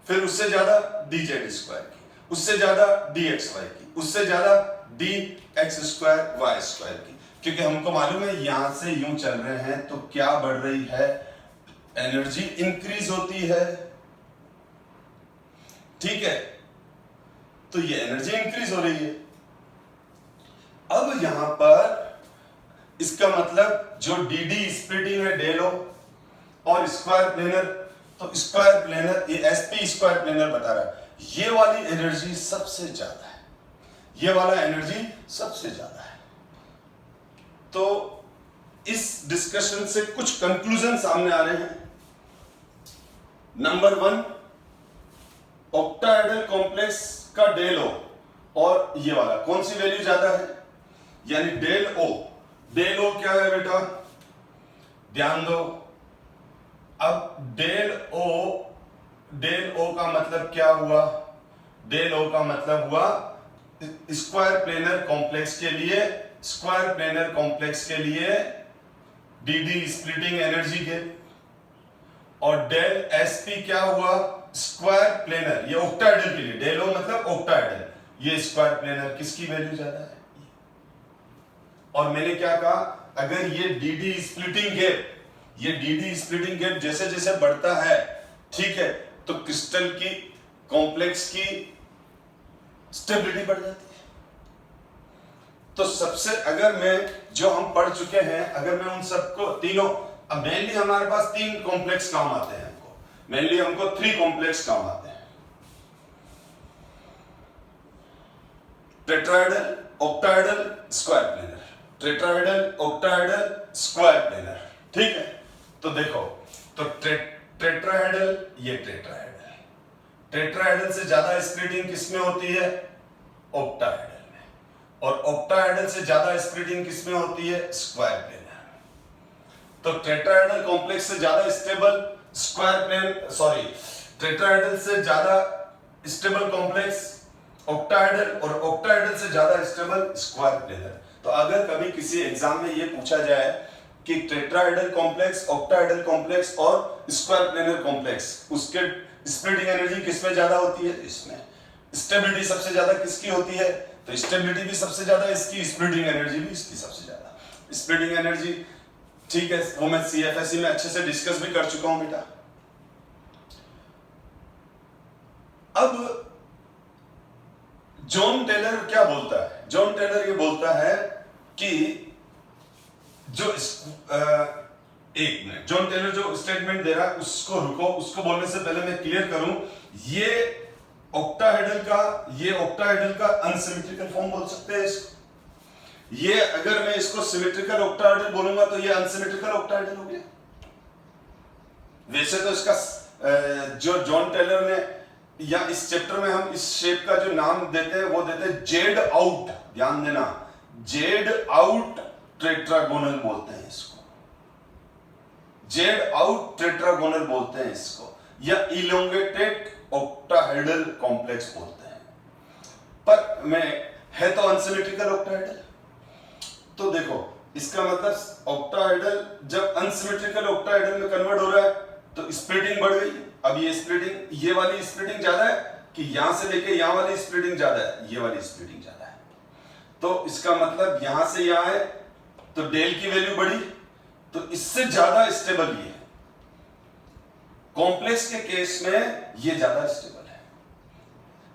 फिर उससे ज्यादा डी जेड स्क्वायर की, उससे ज्यादा डी एक्स वाई की, उससे ज्यादा d x square y square की, क्योंकि हमको मालूम है यहां से यूं चल रहे हैं तो क्या बढ़ रही है, एनर्जी इंक्रीज होती है, ठीक है, तो ये एनर्जी इंक्रीज हो रही है। अब यहां पर इसका मतलब जो डी डी स्प्लिटिंग है डेलो और स्क्वायर प्लेनर, तो स्क्वायर प्लेनर ये एसपी स्क्वायर प्लेनर बता रहा है, ये वाली एनर्जी सबसे ज्यादा है, ये वाला एनर्जी सबसे ज्यादा है। तो इस डिस्कशन से कुछ कंक्लूजन सामने आ रहे हैं। नंबर 1, ऑक्टाहेड्रल कॉम्प्लेक्स का डेल ओ और ये वाला कौन सी वैल्यू ज्यादा है, यानी डेल ओ क्या है बेटा, ध्यान दो। अब डेल ओ का मतलब क्या हुआ, डेल ओ का मतलब हुआ स्क्वायर प्लेनर कॉम्प्लेक्स के लिए डी स्प्लिटिंग एनर्जी के, और डेल एसपी क्या हुआ, स्क्वायर प्लेनर, ये ऑक्टाहेड्रल के लिए, डेल ओ मतलब ऑक्टाहेड्रल, ये स्क्वायर प्लेनर किसकी वैल्यू ज्यादा है। और मैंने क्या कहा, अगर ये डी स्प्लिटिंग गैप जैसे जैसे बढ़ता है, ठीक है, तो क्रिस्टल की कॉम्प्लेक्स की स्टेबिलिटी बढ़ जाती है। तो सबसे अगर मैं जो हम पढ़ चुके हैं, अगर मैं उन सबको तीनों, अब मेनली हमारे पास 3 कॉम्प्लेक्स काम आते हैं, मेनली हमको 3 कॉम्प्लेक्स काम आते हैं, tetrahedral, octahedral, square planar, tetrahedral, octahedral, square planar, ठीक है। तो देखो, तो टेट्राहेड्रल, ये टेट्राहेड्रल, टेट्राहेड्रल से ज्यादा स्प्लिटिंग किसमें होती है? ऑक्टाहेड्रल में। और ऑक्टाहेड्रल से ज्यादा स्प्लिटिंग किसमें होती है? Square planar. तो टेट्राहेड्रल कॉम्प्लेक्स से ज्यादा stable square plane, sorry, tetrahedral से ज्यादा स्टेबल कॉम्प्लेक्स ऑक्टाहेड्रल, और ऑक्टाहेड्रल से ज्यादा स्टेबल स्क्वायर प्लेनर। तो अगर कभी किसी एग्जाम में ये पूछा जाए कि टेट्राहेड्रल कॉम्प्लेक्स, ऑक्टाहेड्रल कॉम्प्लेक्स और स्क्वायर प्लेनर कॉम्प्लेक्स, उसके स्प्लिटिंग एनर्जी किसमें ज्यादा होती है? इसमें। स्टेबिलिटी सबसे ज्यादा किसकी होती है? तो स्टेबिलिटी भी सबसे ज्यादा इसकी, स्प्लिटिंग एनर्जी भी इसकी सबसे ज्यादा। स्प्लिटिंग एनर्जी, ठीक है, वो मैं सीएफएसई में अच्छे से डिस्कस भी कर चुका हूं बेटा। अब जॉन टेलर क्या बोलता है? जॉन टेलर ये बोलता है कि जो एक मिनट, जॉन टेलर जो स्टेटमेंट दे रहा है उसको रुको, उसको बोलने से पहले मैं क्लियर करूं, ये ऑक्टाहेड्रल का अनसिमेट्रिकल फॉर्म बोल सकते हैं इसको। ये अगर मैं इसको सिमेट्रिकल ऑक्टाहेड्रल बोलूंगा तो ये अनसिमेट्रिकल ऑक्टाहेड्रल हो गया। वैसे तो इसका जो जॉन टेलर ने, या इस चैप्टर में हम इस शेप का जो नाम देते हैं वो देते हैं जेड आउट, ध्यान देना, जेड आउट टेट्रागोनल बोलते हैं इसको, जेड आउट टेट्रागोनल बोलते हैं इसको, या इलोंगेटेड ऑक्टाहेड्रल कॉम्प्लेक्स बोलते हैं। पर मैं है तो अनसिमेट्रिकल ऑक्टाहेड्रल। तो देखो, इसका मतलब ऑक्टाहेड्रल जब अनसिमेट्रिकल ऑक्टाहेड्रल में कन्वर्ट हो रहा है तो स्प्लिटिंग बढ़ गई। अब ये स्प्लिटिंग, ये वाली स्प्लिटिंग ज्यादा है कि यहां से लेके यहां वाली स्प्लिटिंग ज्यादा है? ये वाली स्प्लिटिंग ज्यादा है। तो इसका मतलब यहां से यहां है तो डेल की वैल्यू बढ़ी, तो इससे ज्यादा स्टेबल ये है। कॉम्प्लेक्स के केस में ये ज्यादा स्टेबल है।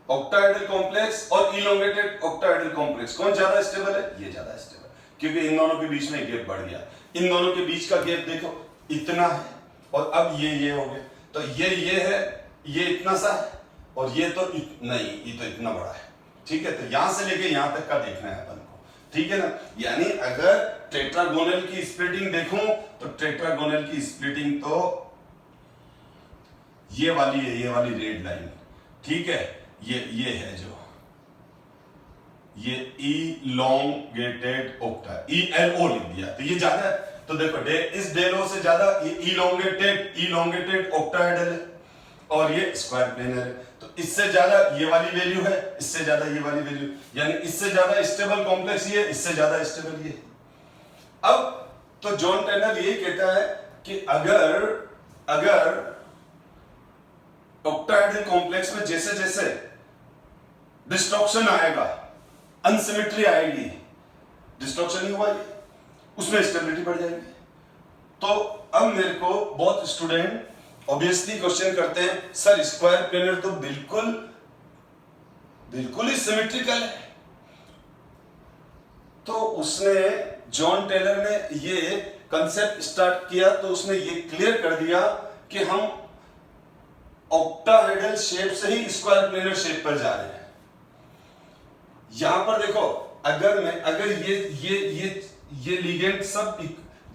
ऑक्टाहेड्रल कॉम्प्लेक्स और इलोंगेटेड ऑक्टाहेड्रल कॉम्प्लेक्स, कौन ज्यादा स्टेबल है? ये ज्यादा स्टेबल, क्योंकि इन दोनों के बीच में गैप बढ़ गया। इन दोनों के बीच का गैप देखो इतना है, और अब ये हो गया, तो ये है, ये इतना सा है, और ये तो नहीं, ये तो इतना बड़ा है, ठीक है। तो यहां से लेके यहां तक का देखना है अपन को, ठीक है ना। यानी अगर टेट्रागोनल की स्प्लिटिंग देखूं तो टेट्रागोनल की स्प्लिटिंग तो ये वाली है, ये वाली रेड लाइन, ठीक है, ये है जो ये इलोंगेटेड ऑक्टा, ELO लिख दिया तो ये ज्यादा है। तो देखो इस डेलो से ज्यादा ये इलोंगेटेड ऑक्टाहेड्रल है, और ये स्क्वायर प्लेनर है। तो इससे ज्यादा ये वाली वैल्यू है, इससे ज्यादा ये वाली वैल्यू, यानी इससे ज्यादा स्टेबल कॉम्प्लेक्स ये, इससे ज्यादा स्टेबल ये। अब तो जॉन टेलर ये कहता है कि अगर ऑक्टाहेड्रल कॉम्प्लेक्स में जैसे जैसे डिस्ट्रक्शन आएगा, अनसिमेट्री आएगी, डिस्ट्रक्शन ही हुआ ये, उसमें स्टेबिलिटी बढ़ जाएगी। तो अब मेरे को बहुत स्टूडेंट ऑब्वियसली क्वेश्चन करते हैं, सर स्क्वायर प्लेनर तो बिल्कुल ही सिमेट्रिकल है। तो उसने, जॉन टेलर ने ये कंसेप्ट स्टार्ट किया तो उसने ये क्लियर कर दिया कि हम ऑक्टाहेड्रल शेप से ही स्क्वायर प्लेनर शेप पर जा रहे हैं। यहां पर देखो, अगर ये लिगेंड सब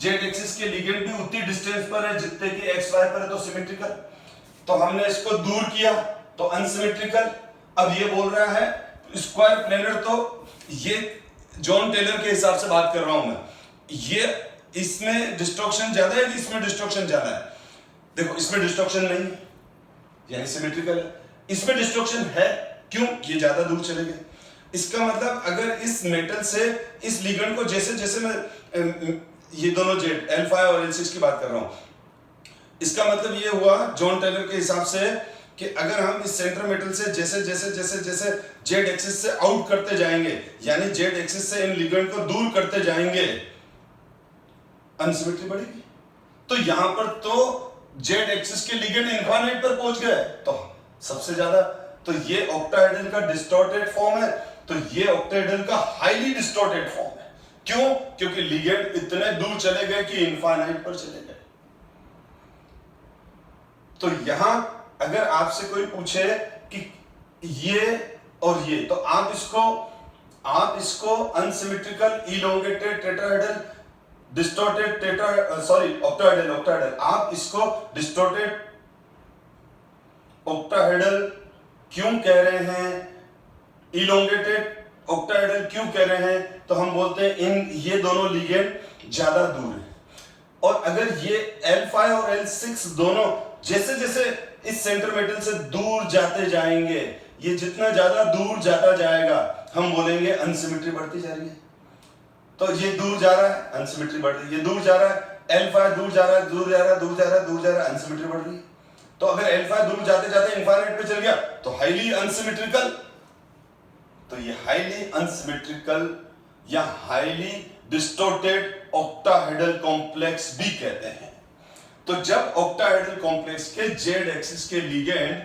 जेड एक्सिस के लिगेंड भी उतनी डिस्टेंस पर है जितने कि एक्स वाई पर है, तो सिमेट्रिकल। तो हमने इसको दूर किया तो अनसिमेट्रिकल। अब ये बोल रहा है स्क्वायर प्लेनर, तो ये जॉन टेलर के हिसाब से बात कर रहा हूं मैं, ये इसमें डिस्ट्रक्शन ज्यादा है कि इसमें डिस्ट्रक्शन ज्यादा है? देखो इसमें डिस्ट्रक्शन नहीं है, यानी सिमेट्रिकल है। इसमें डिस्ट्रक्शन है, क्यों? ये ज्यादा दूर चले गए। इसका मतलब अगर इस मेटल से इस लिगेंड को जैसे जैसे मैं ये दोनों जेड L5 और L6 की बात कर रहा हूं, इसका मतलब ये हुआ जॉन टेलर के हिसाब से कि अगर हम इस सेंटर मेटल से जैसे जैसे जैसे जैसे जेड एक्सिस से आउट करते जाएंगे, यानी जेड एक्सिस से इन लिगेंड को दूर करते जाएंगे, अनसिमेट्री बढ़ेगी। तो यहां पर तो जेड एक्सिस के लिगेंड इनफाइनाइट पर पहुंच गए, तो सबसे ज्यादा तो ये ऑक्टाहेड्रल का डिस्टॉर्टेड फॉर्म है, तो ये ऑक्टाहेड्रल का हाईली डिस्टॉर्टेड फॉर्म है। क्यों? क्योंकि लिगेंड इतने दूर चले गए कि इनफाइनाइट पर चले गए। तो यहां अगर आपसे कोई पूछे कि ये और ये, तो आप इसको unsymmetrical elongated tetrahedral distorted octahedral, आप इसको डिस्टॉर्टेड ऑक्टाहेड्रल क्यों कह रहे हैं, इलोंगेटेड ऑक्टाहेड्रल क्यों कह रहे हैं? तो हम बोलते हैं ये दोनों लिगेंड ज्यादा दूर हैं, और अगर ये L5 और L6 दोनों जैसे जैसे इस सेंटर मेटल से दूर जाते जाएंगे, ये जितना ज्यादा दूर जाता जाएगा हम बोलेंगे अनसिमेट्री बढ़ती जा रही है। तो ये दूर जा रहा है, अनसिमेट्री बढ़ रही है, ये दूर जा रहा है, L5 दूर जा रहा है, दूर जा रहा है, दूर जा रहा है, दूर जा रहा है, अनसिमेट्री बढ़ रही है। तो अगर L5 दूर जाते जाते इनफाइनाइट पे चल गया तो हाईली अनसिमेट्रिकल, तो ये हाईली अनसिमेट्रिकल या हाईली डिस्टॉर्टेड ऑक्टाहेड्रल कॉम्प्लेक्स भी कहते हैं। तो जब ऑक्टाहेड्रल कॉम्प्लेक्स के जेड एक्सिस के लिगेंड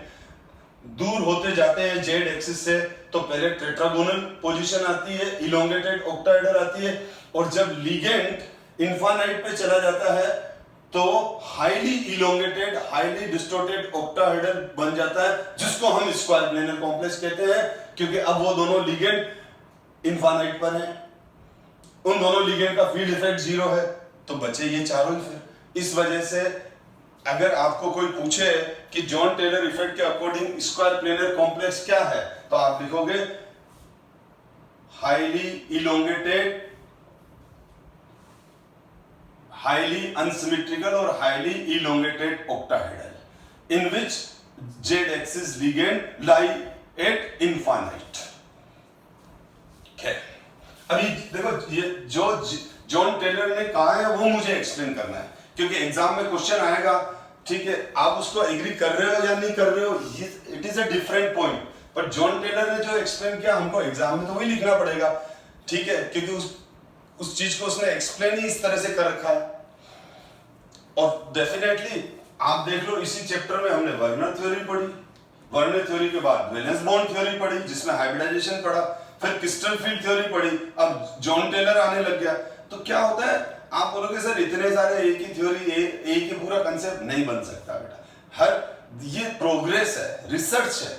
दूर होते जाते हैं जेड एक्सिस से, तो पहले टेट्रागोनल पोजीशन आती है, इलोंगेटेड ऑक्टाहेड्रल आती है, और जब लिगेंड इनफाइनाइट पे चला जाता है तो highly elongated highly distorted octahedral बन जाता है, जिसको हम स्क्वायर प्लेनर कॉम्प्लेक्स कहते हैं, क्योंकि अब वो दोनों लिगेंड इनफाइनाइट पर हैं, उन दोनों लिगेंड का फील्ड इफेक्ट 0 है, तो बचे ये चारों ही। फिर इस वजह से अगर आपको कोई पूछे कि जॉन टेलर इफेक्ट के अकॉर्डिंग स्क्वायर प्लेनर कॉम्प्लेक्स क्या है, तो आप लिखोगे हाईली इलोंगेटेड, हाईली अनसिमेट्रिकल और highly elongated octahedral in which Z axis ligand lie at infinite. अभी देखो, ये जो जॉन टेलर ने कहा है वो मुझे एक्सप्लेन करना है, क्योंकि एग्जाम में क्वेश्चन आएगा, ठीक है, आप उसको एग्री कर रहे हो या नहीं कर रहे हो, it is a different point, पर जॉन टेलर ने जो एक्सप्लेन किया हमको एग्जाम में तो वही लिखना पड़ेगा, ठीक है, क्योंकि उस चीज को उसने एक्सप्लेन ही इस तरह से कर रखा है। और डेफिनेटली आप देख लो, इसी चैप्टर में हमने वर्नर थ्योरी पढ़ी, वर्नर थ्योरी के बाद वैलेंस बॉन्ड थ्योरी पढ़ी जिसमें हाइब्रिडाइजेशन पढ़ा, फिर क्रिस्टल फील्ड थ्योरी पढ़ी, अब जॉन टेलर आने लग गया। तो क्या होता है, आप बोलोगे सर इतने सारे एक ही थ्योरी, एक ही पूरा कंसेप्ट नहीं बन सकता बेटा। ये प्रोग्रेस है, रिसर्च है,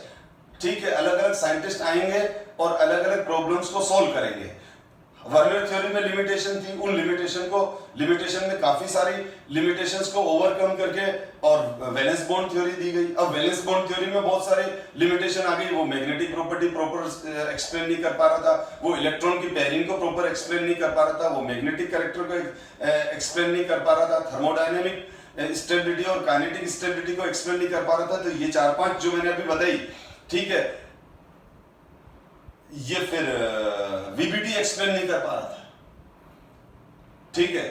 ठीक है, अलग अलग साइंटिस्ट आएंगे और अलग अलग प्रॉब्लम्स को सॉल्व करेंगे। वर्नर थ्योरी में लिमिटेशन थी, उन लिमिटेशन में काफी सारी लिमिटेशंस को ओवरकम करके और वैलेंस बॉन्ड थ्योरी दी गई। अब वैलेंस बॉन्ड थ्योरी में बहुत सारे लिमिटेशन आ गई, वो मैग्नेटिक प्रॉपर्टी प्रॉपर एक्सप्लेन नहीं कर पा रहा था, वो इलेक्ट्रॉन की पेयरिंग को प्रॉपर एक्सप्लेन नहीं कर पा रहा था, वो मैग्नेटिक कैरेक्टर को एक्सप्लेन नहीं कर पा रहा था, थर्मोडायनेमिक स्टेबिलिटी और काइनेटिक स्टेबिलिटी को एक्सप्लेन नहीं कर पा रहा था। तो ये 4-5 जो मैंने अभी बताई, ठीक है, ये फिर वीबीटी एक्सप्लेन नहीं कर पा रहा था, ठीक है।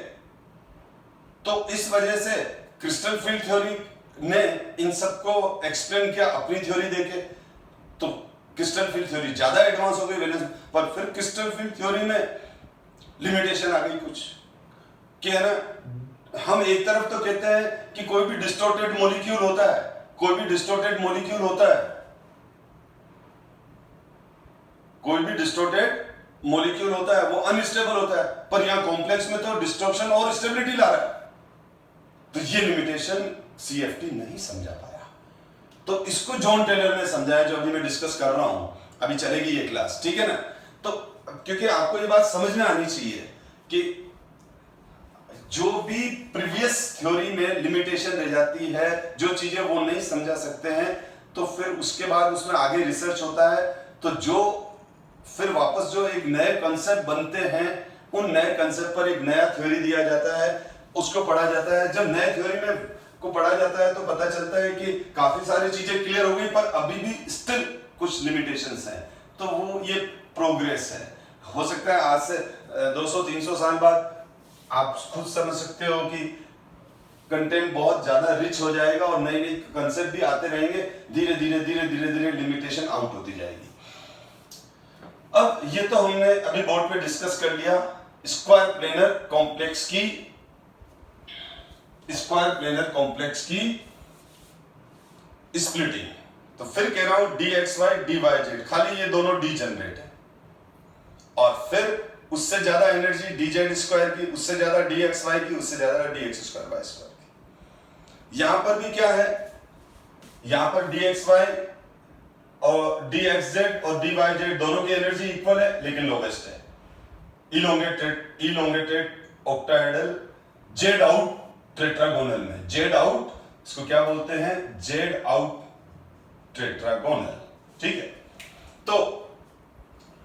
तो इस वजह से क्रिस्टल फील्ड थ्योरी ने इन सबको एक्सप्लेन किया अपनी थ्योरी देके, तो क्रिस्टल फील्ड थ्योरी ज्यादा एडवांस हो गई वैलेंस, पर फिर क्रिस्टल फील्ड थ्योरी में लिमिटेशन आ गई कुछ, कि है ना, हम एक तरफ तो कहते हैं कि कोई भी डिस्टॉर्टेड मॉलिक्यूल होता है, कोई भी डिस्टॉर्टेड मॉलिक्यूल होता है, कोई भी डिस्टॉर्टेड मॉलिक्यूल होता है वो अनस्टेबल होता है, पर यहां कॉम्प्लेक्स में तो डिस्टॉर्शन और स्टेबिलिटी ला रहा है। तो ये लिमिटेशन सीएफटी नहीं समझा पाया, तो इसको जॉन टेलर ने समझाया, जो अभी मैं डिस्कस कर रहा हूं, अभी चलेगी ये क्लास, ठीक है ना। तो क्योंकि आपको ये बात समझ में आनी चाहिए कि जो भी प्रीवियस थ्योरी में लिमिटेशन रह जाती है, जो चीजें वो नहीं समझा सकते हैं, तो फिर उसके बाद उसमें आगे रिसर्च होता है, तो जो फिर वापस जो एक नए कंसेप्ट बनते हैं, उन नए कंसेप्ट पर एक नया थ्योरी दिया जाता है, उसको पढ़ा जाता है। जब नए थ्योरी में को पढ़ा जाता है तो पता चलता है कि काफी सारी चीजें क्लियर हो गई, पर अभी भी स्टिल कुछ लिमिटेशंस हैं, तो वो ये प्रोग्रेस है। हो सकता है आज से 200-300 साल बाद आप खुद समझ सकते हो कि कंटेंट बहुत ज्यादा रिच हो जाएगा और नई नई कंसेप्ट भी आते रहेंगे, धीरे धीरे लिमिटेशन आउट होती जाएगी। अब ये तो हमने अभी बोर्ड पे डिस्कस कर लिया स्क्वायर प्लेनर कॉम्प्लेक्स की स्प्लिटिंग। तो फिर कह रहा हूं dxy dy z, खाली ये दोनों डी जनरेट है, और फिर उससे ज्यादा एनर्जी dz² की, उससे ज्यादा dxy की, उससे ज्यादा dx² की। यहां पर भी क्या है, यहां पर dxy और dxz और dyz दोनों की एनर्जी इक्वल है लेकिन लोवेस्ट है। Elongated octahedral Z out tetragonal में, जेड आउट इसको क्या बोलते हैं, जेड आउट टेट्रागोनल, ठीक है। तो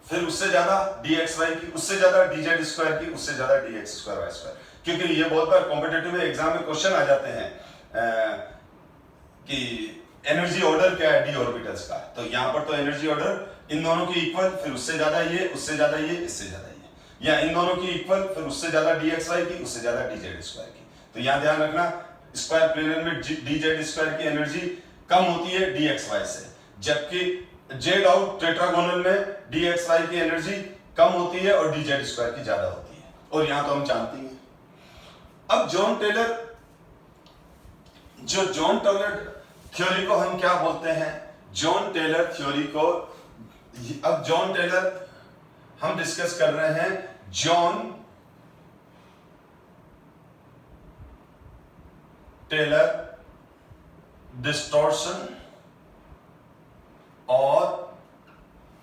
फिर उससे ज्यादा dxy की, उससे ज्यादा dz² की, उससे ज्यादा dx²y², क्योंकि ये बहुत बार कॉम्पिटिटिव एग्जाम में क्वेश्चन आ जाते हैं कि एनर्जी ऑर्डर क्या है डी ऑर्बिटल्स का, तो यहां पर तो एनर्जी ऑर्डर इन दोनों की इक्वल, फिर उससे ज्यादा ये, उससे ज्यादा ये, इससे ज्यादा ये, या इन दोनों की इक्वल, फिर उससे ज्यादा dxy की, उससे ज्यादा dz² की। तो यहां ध्यान रखना, स्क्वायर प्लेनर में dz² की एनर्जी कम होती है dxy से, जबकि जेड आउट टेट्रागोनल में dxy की एनर्जी कम होती है और dz² की ज्यादा होती है, और यहां तो हम जानते हैं। अब जॉन टेलर थ्योरी को हम क्या बोलते हैं, जॉन टेलर थ्योरी को, अब जॉन टेलर हम डिस्कस कर रहे हैं, जॉन टेलर डिस्टॉर्शन और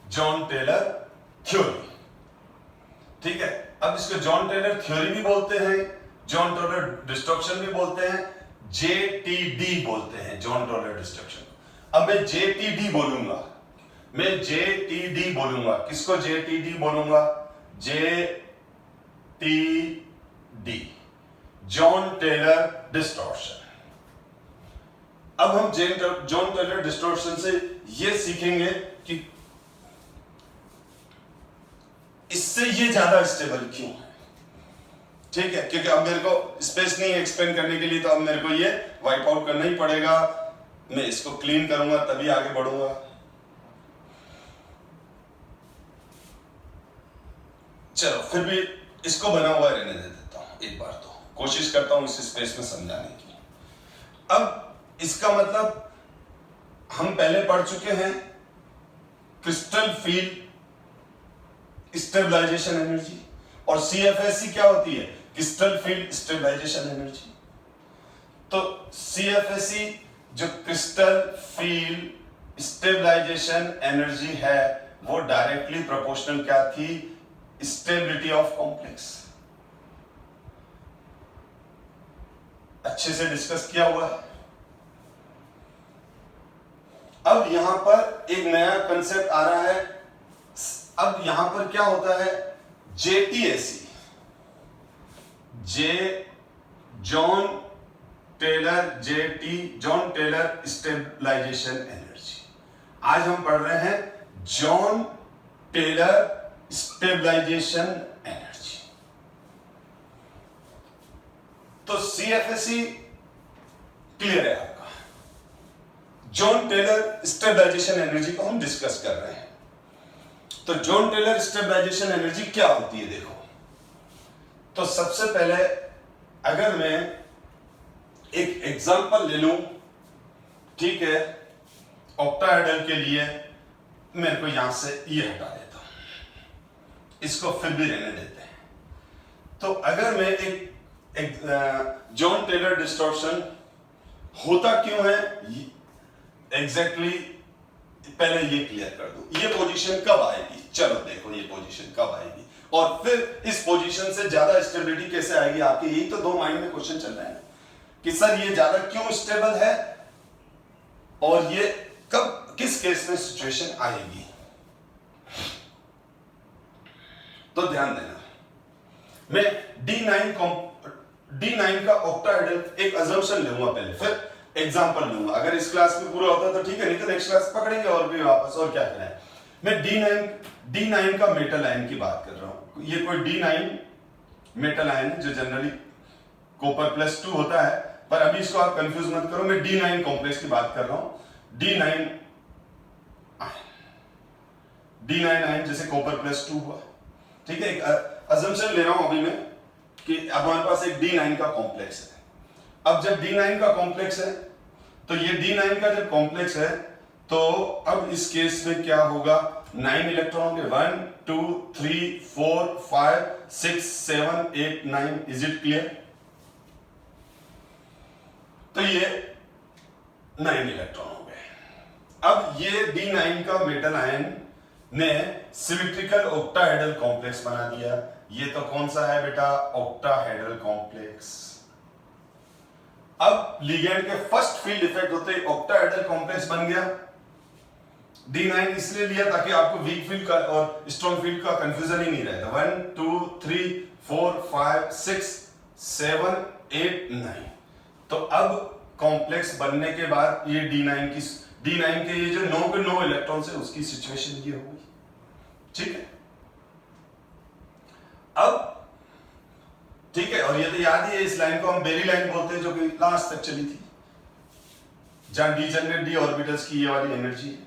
जॉन टेलर थ्योरी, ठीक है। अब इसको जॉन टेलर थ्योरी भी बोलते हैं, जॉन टेलर डिस्टॉर्शन भी बोलते हैं, JTD बोलते हैं जॉन टेलर डिस्टॉर्शन। अब मैं JTD बोलूंगा, मैं JTD बोलूंगा, किसको JTD बोलूंगा, JTD जॉन टेलर डिस्टॉर्शन। अब हम जॉन टेलर डिस्टॉर्शन से ये सीखेंगे कि इससे ये ज्यादा स्टेबल क्यों है, ठीक है, क्योंकि अब मेरे को स्पेस नहीं है एक्सप्लेन करने के लिए, तो अब मेरे को ये वाइप आउट करना ही पड़ेगा। मैं इसको क्लीन करूंगा तभी आगे बढ़ूंगा। चलो फिर भी इसको बना हुआ रहने दे देता हूं, एक बार तो कोशिश करता हूं इस स्पेस में समझाने की। अब इसका मतलब हम पहले पढ़ चुके हैं क्रिस्टल फील्ड स्टेबलाइजेशन एनर्जी, और CFSE क्या होती है, क्रिस्टल फील्ड स्टेबलाइजेशन एनर्जी। तो CFSE जो क्रिस्टल फील्ड स्टेबलाइजेशन एनर्जी है वो डायरेक्टली प्रोपोर्शनल क्या थी, स्टेबिलिटी ऑफ कॉम्प्लेक्स। अच्छे से डिस्कस किया हुआ है। अब यहां पर एक नया कंसेप्ट आ रहा है। अब यहां पर क्या होता है, JTSE, Jahn Teller stabilisation energy. आज हम पढ़ रहे हैं जॉन टेलर स्टेबलाइजेशन एनर्जी। तो CFSE क्लियर है आपका, जॉन टेलर स्टेबलाइजेशन एनर्जी को हम डिस्कस कर रहे हैं। तो जॉन टेलर स्टेबलाइजेशन एनर्जी क्या होती है, देखो। तो सबसे पहले अगर मैं एक एग्जांपल ले लूं, ठीक है, ऑक्टाहेड्रल के लिए, मेरे को यहां से ये हटा देता हूं, इसको फिर भी रहने देते हैं। तो अगर मैं एक जॉन टेलर डिस्टॉर्शन होता क्यों है एग्जैक्टली पहले ये क्लियर कर दूं, ये पोजीशन कब आएगी, चलो देखो ये पोजीशन कब आएगी, और फिर इस पोजीशन से ज्यादा स्टेबिलिटी कैसे आएगी आपकी। यही तो दो माइंड में क्वेश्चन चल रहे हैं कि सर ये ज्यादा क्यों स्टेबल है और ये कब किस केस में सिचुएशन आएगी। तो ध्यान देना, मैं D9 का ऑक्टाहेड्रल एक अजम्पशन लूंगा पहले, फिर एग्जांपल लूंगा। अगर इस क्लास में पूरा होता तो ठीक है, नहीं तो नेक्स्ट क्लास पकड़ेंगे और भी वापस, और क्या करें। मैं D9 का मेटल आयन की बात कर रहा हूं। ये कोई D9 मेटल आयन जो जनरली कॉपर +2 होता है, पर अभी इसको आप कंफ्यूज मत करो, मैं D9 कॉम्प्लेक्स की बात कर रहा हूं। D9 आयन जैसे कॉपर +2 हुआ, ठीक है। एक अजम्पशन ले रहा हूं अभी मैं कि अब हमारे पास एक D9 का कॉम्प्लेक्स है। अब जब D9 का कॉम्प्लेक्स है, तो ये D9 का जब कॉम्प्लेक्स है तो अब इस केस में क्या होगा, 9 इलेक्ट्रॉन होंगे, 1 2 3 4 5 6 7 8 9। Is it clear? तो ये 9 इलेक्ट्रॉन हो गए। अब ये D9 का मेटल आयन ने सिमेट्रिकल ऑक्टाहेड्रल कॉम्प्लेक्स बना दिया। ये तो कौन सा है बेटा, ऑक्टाहेड्रल कॉम्प्लेक्स। अब लिगेंड के फर्स्ट फील्ड इफेक्ट होते ही ऑक्टाहेड्रल कॉम्प्लेक्स बन गया। D9 इसलिए लिया ताकि आपको वीक फील्ड का और स्ट्रॉन्ग फील्ड का कंफ्यूजन ही नहीं रहेगा। 1 2 3 4 5 6 7 8 9। तो अब कॉम्प्लेक्स बनने के बाद ये D9 के ये जो 9 के 9 इलेक्ट्रॉन है उसकी सिचुएशन ये होगी। ठीक है, अब ठीक है, और ये तो याद ही है, इस लाइन को हम बेरी लाइन बोलते हैं जो कि लास्ट तक चली थी, जहां डीजेनरेट डी ऑर्बिटल्स की ये वाली एनर्जी है,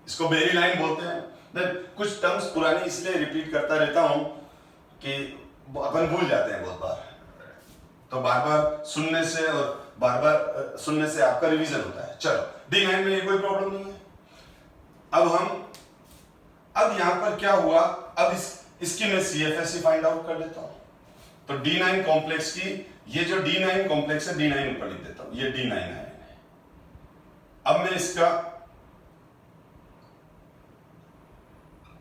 इसको बेरी लाइन बोलते हैं। मैं कुछ टर्म्स पुरानी इसलिए रिपीट करता रहता हूं कि अपन भूल जाते हैं बहुत बार, तो बार बार सुनने से और बार बार सुनने से आपका रिवीजन होता है। चलो, D9 में ये कोई प्रॉब्लम नहीं है। अब यहां पर क्या हुआ, अब इसकी मैं CFSE फाइंड आउट कर लेता हूं। तो D9 कॉम्प्लेक्स की ये जो D9 कॉम्प्लेक्स है, D9 ऊपर लिख देता हूं, ये D9 है। अब मैं इसका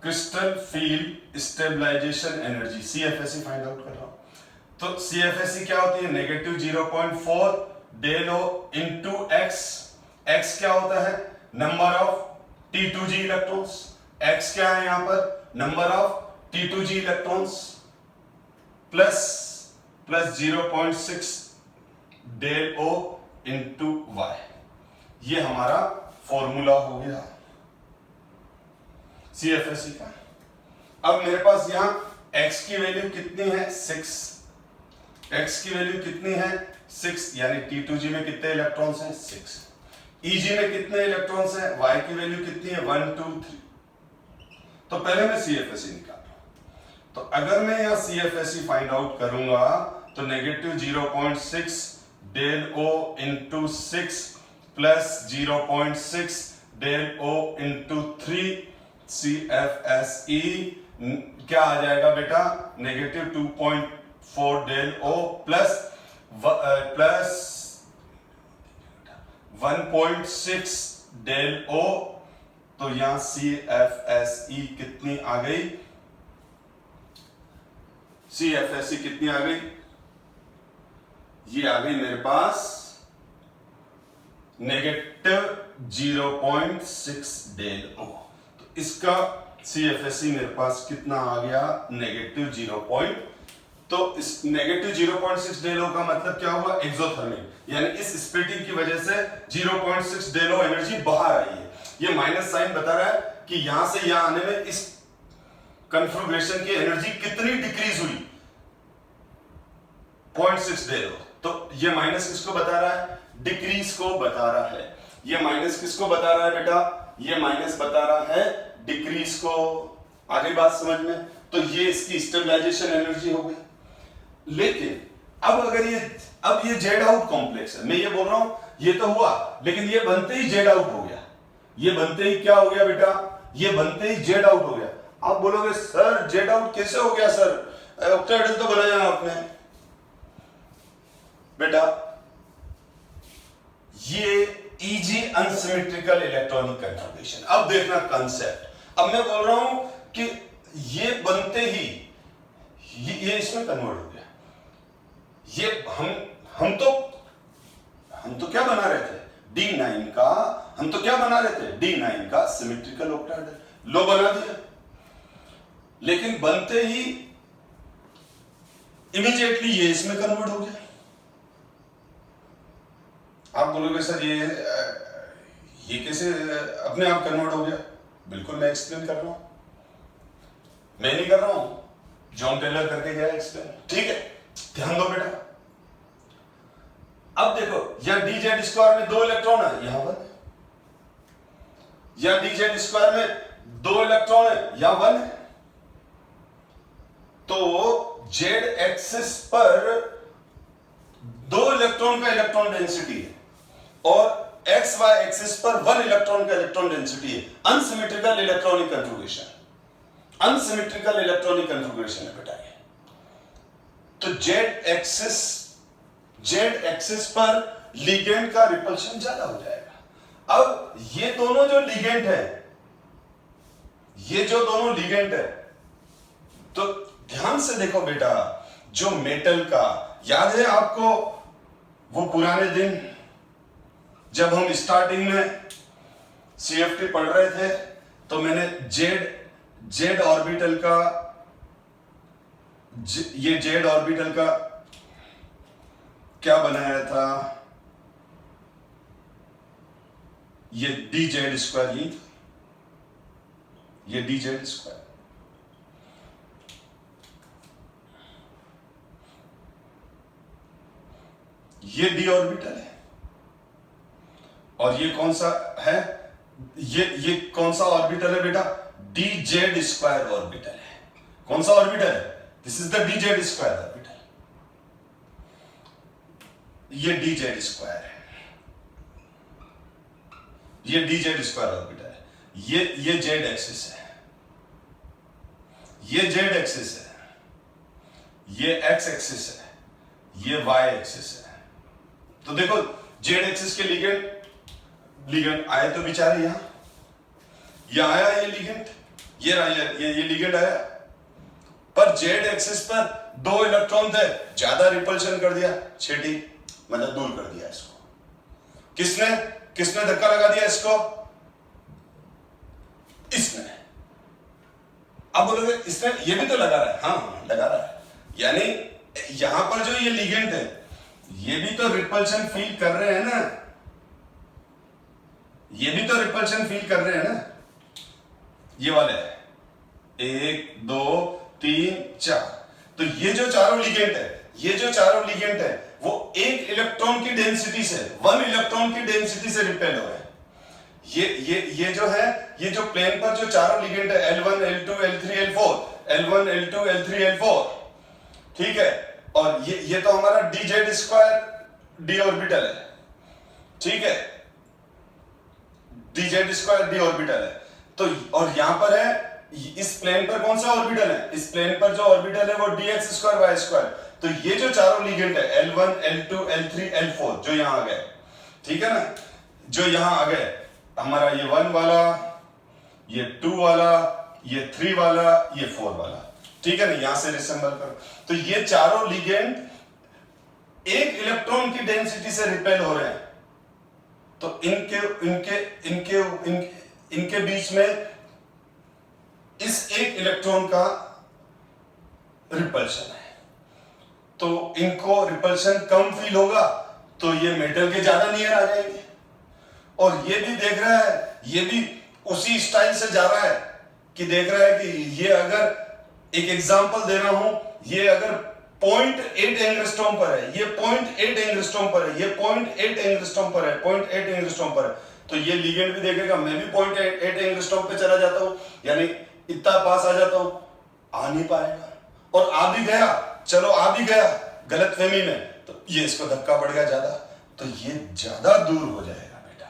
crystal field stabilisation energy CFSE find out कर रहा हूं। तो CFSE क्या होती है, negative 0.4 del O into x. X क्या होता है, number of T2G electrons. X क्या है यहां पर, number of T2G electrons plus 0.6 del O into y. ये हमारा फॉर्मूला हो गया CFSE का। अब मेरे पास यहां x की वैल्यू कितनी है, 6। x की वैल्यू कितनी है, 6, यानी T2G में कितने इलेक्ट्रॉन्स हैं, 6। EG में कितने इलेक्ट्रॉन्स हैं, y की वैल्यू कितनी है, 1 2 3। तो पहले मैं CFSE निकाल रहा हूं। तो अगर मैं यहां CFSE फाइंड आउट करूंगा तो negative 0.6 del O into 6 plus 0.6 del O into 3 CFSE क्या आ जाएगा बेटा, negative 2.4 del O plus 1.6 del O। तो यहां CFSE कितनी आ गई, CFSE कितनी आ गई, ये आ गई मेरे पास नेगेटिव 0.6 डेल O। तो इसका CFSE मेरे पास कितना आ गया, नेगेटिव 0. तो इस नेगेटिव 0.6 डेल O का मतलब क्या हुआ, एक्सोथर्मिक, यानी इस स्प्लिटिंग की वजह से 0.6 डेल O एनर्जी बाहर आई है। ये माइनस साइन बता रहा है कि यहां से यहां आने में इस कन्फिग्रेशन की एनर्जी कितनी डिक्रीज हुई, 0.6 डेल O। तो ये माइनस किसको बता रहा है, डिक्रीज को बता रहा है। ये माइनस किसको बता रहा है बेटा, ये माइनस बता रहा है डिक्रीज को। आगे बात समझ में, तो ये इसकी स्टेबलाइजेशन एनर्जी हो गई। लेकिन अब अगर ये जेड आउट कॉम्प्लेक्स है, मैं ये बोल रहा हूं ये तो हुआ, लेकिन ये बनते ही जेड आउट हो गया। ये बनते ही क्या हो गया बेटा, ये बनते ही जेड आउट हो गया। आप बोलोगे सर जेड आउट कैसे हो गया सर, ऑक्टाहेड्रल तो बनाया आपने। बेटा ये EG अनसिमेट्रिकल इलेक्ट्रॉनिक कन्फर्मेशन। अब देखना कंसेप्ट, अब मैं बोल रहा हूं कि ये बनते ही ये इसमें कन्वर्ट हो गया। ये हम तो क्या बना रहे थे, D9 का, हम तो क्या बना रहे थे, D9 का सिमेट्रिकल ऑक्टाहेड्रल, लो बना दिया। लेकिन बनते ही इमीडिएटली ये इसमें कन्वर्ट हो गया। आप बोलोगे सर ये कैसे अपने आप कन्वर्ट हो गया, बिल्कुल मैं एक्सप्लेन कर रहा हूं, मैं नहीं कर रहा हूं, जॉन टेलर करके गया एक्सप्लेन। ठीक है, ध्यान दो बेटा। अब देखो यहां dz स्क्वायर में 2 इलेक्ट्रॉन है, यहां पर या dz स्क्वायर में 2 इलेक्ट्रॉन है, यहां 1 है। तो z एक्सिस पर 2 इलेक्ट्रॉन का इलेक्ट्रॉन डेंसिटी है और एक्स वाई एक्सिस पर 1 इलेक्ट्रॉन का इलेक्ट्रॉन डेंसिटी है, unsymmetrical electronic configuration, unsymmetrical electronic configuration है बेटा ये। तो जेड एक्सिस पर लिगेंड का रिपल्शन ज्यादा हो जाएगा। अब ये दोनों जो लिगेंड है, ये जो दोनों लिगेंड है, तो ध्यान से देखो बेटा, जो मेटल का, याद है आपको वो पुराने दिन जब हम स्टार्टिंग में सीएफटी पढ़ रहे थे, तो मैंने जेड ऑर्बिटल का, ये जेड ऑर्बिटल का क्या बनाया था, ये डी जेड स्क्वायर, ये डी जेड स्क्वायर, ये डी ऑर्बिटल है, और ये कौन सा है, ये कौन सा ऑर्बिटल है बेटा, डी जेड स्क्वायर ऑर्बिटल है। कौन सा ऑर्बिटल है, this is the D z square orbital, ये डी जेड स्क्वायर है, ये डी जेड स्क्वायर ऑर्बिटल है, ये जेड एक्सिस है, ये जेड एक्सिस है, ये एक्स एक्सिस है, ये वाई एक्सिस है। तो देखो जेड एक्सिस के लिगेंड आए तो बेचारे यहां आया, ये लिगेंड, ये लिगेंड आया, पर जेड एक्सिस पर 2 इलेक्ट्रॉन थे, ज्यादा रिपल्शन कर दिया, छेटी मतलब दूर कर दिया इसको। किसने धक्का लगा दिया इसको, इसने। अब बोलोगे इसने, ये भी तो लगा रहा है, हाँ लगा रहा है, यानी यहां पर जो ये लिगेंड है, ये भी तो रिपल्शन फील कर रहे हैं ना, ये भी तो रिपल्शन फील कर रहे हैं ना, ये वाले 1 2 3 4। तो ये जो चारों लिगेंड है, ये जो चारों लिगेंड है, वो 1 इलेक्ट्रॉन की डेंसिटी से, 1 इलेक्ट्रॉन की डेंसिटी से रिपेल हो रहे हैं। ये जो है, ये जो प्लेन पर जो चारों लिगेंड है, L1 L2 L3 L4, L1 L2 L3 L4, ठीक है, और ये तो हमारा D z square D orbital है, ठीक है, D z square D orbital है। तो और यहां पर है, इस प्लेन पर कौन सा ऑर्बिटल है, इस प्लेन पर जो ऑर्बिटल है वो d x square y square. तो ये जो चारों लिगेंड है, L1 L2 L3 L4, जो यहां आ गए, ठीक है ना, जो यहां आ गए, हमारा ये 1 वाला, ये 2 वाला, ये 3 वाला, ये 4 वाला, ठीक है ना, यहां से रिसेंबल करो। तो ये चारों लिगेंड 1 इलेक्ट्रॉन की डेंसिटी से रिपेल हो रहे हैं। तो इनके बीच में इस 1 इलेक्ट्रॉन का रिपल्शन है, तो इनको रिपल्शन कम फील होगा, तो ये मेटल के ज्यादा नियर आ जाएंगे। और ये भी देख रहा है, ये भी उसी स्टाइल से जा रहा है कि देख रहा है कि ये अगर एक एग्जांपल दे रहा हूं, ये अगर 0.8 एंगस्ट्रॉम पर है, ये 0.8 एंगस्ट्रॉम पर है, ये 0.8 एंगस्ट्रॉम पर है, 0.8 एंगस्ट्रॉम पर है, तो ये लिगेंड भी देखेगा, मैं भी 0.8 एंगस्ट्रॉम पे चला जाता हूं, यानी इतना पास आ जाता हूं, आ नहीं पाएगा। और आ भी गया, चलो आ भी गया गलतफहमी में, तो ये इसको धक्का पड़ गया ज्यादा, तो ये ज्यादा दूर हो जाएगा बेटा,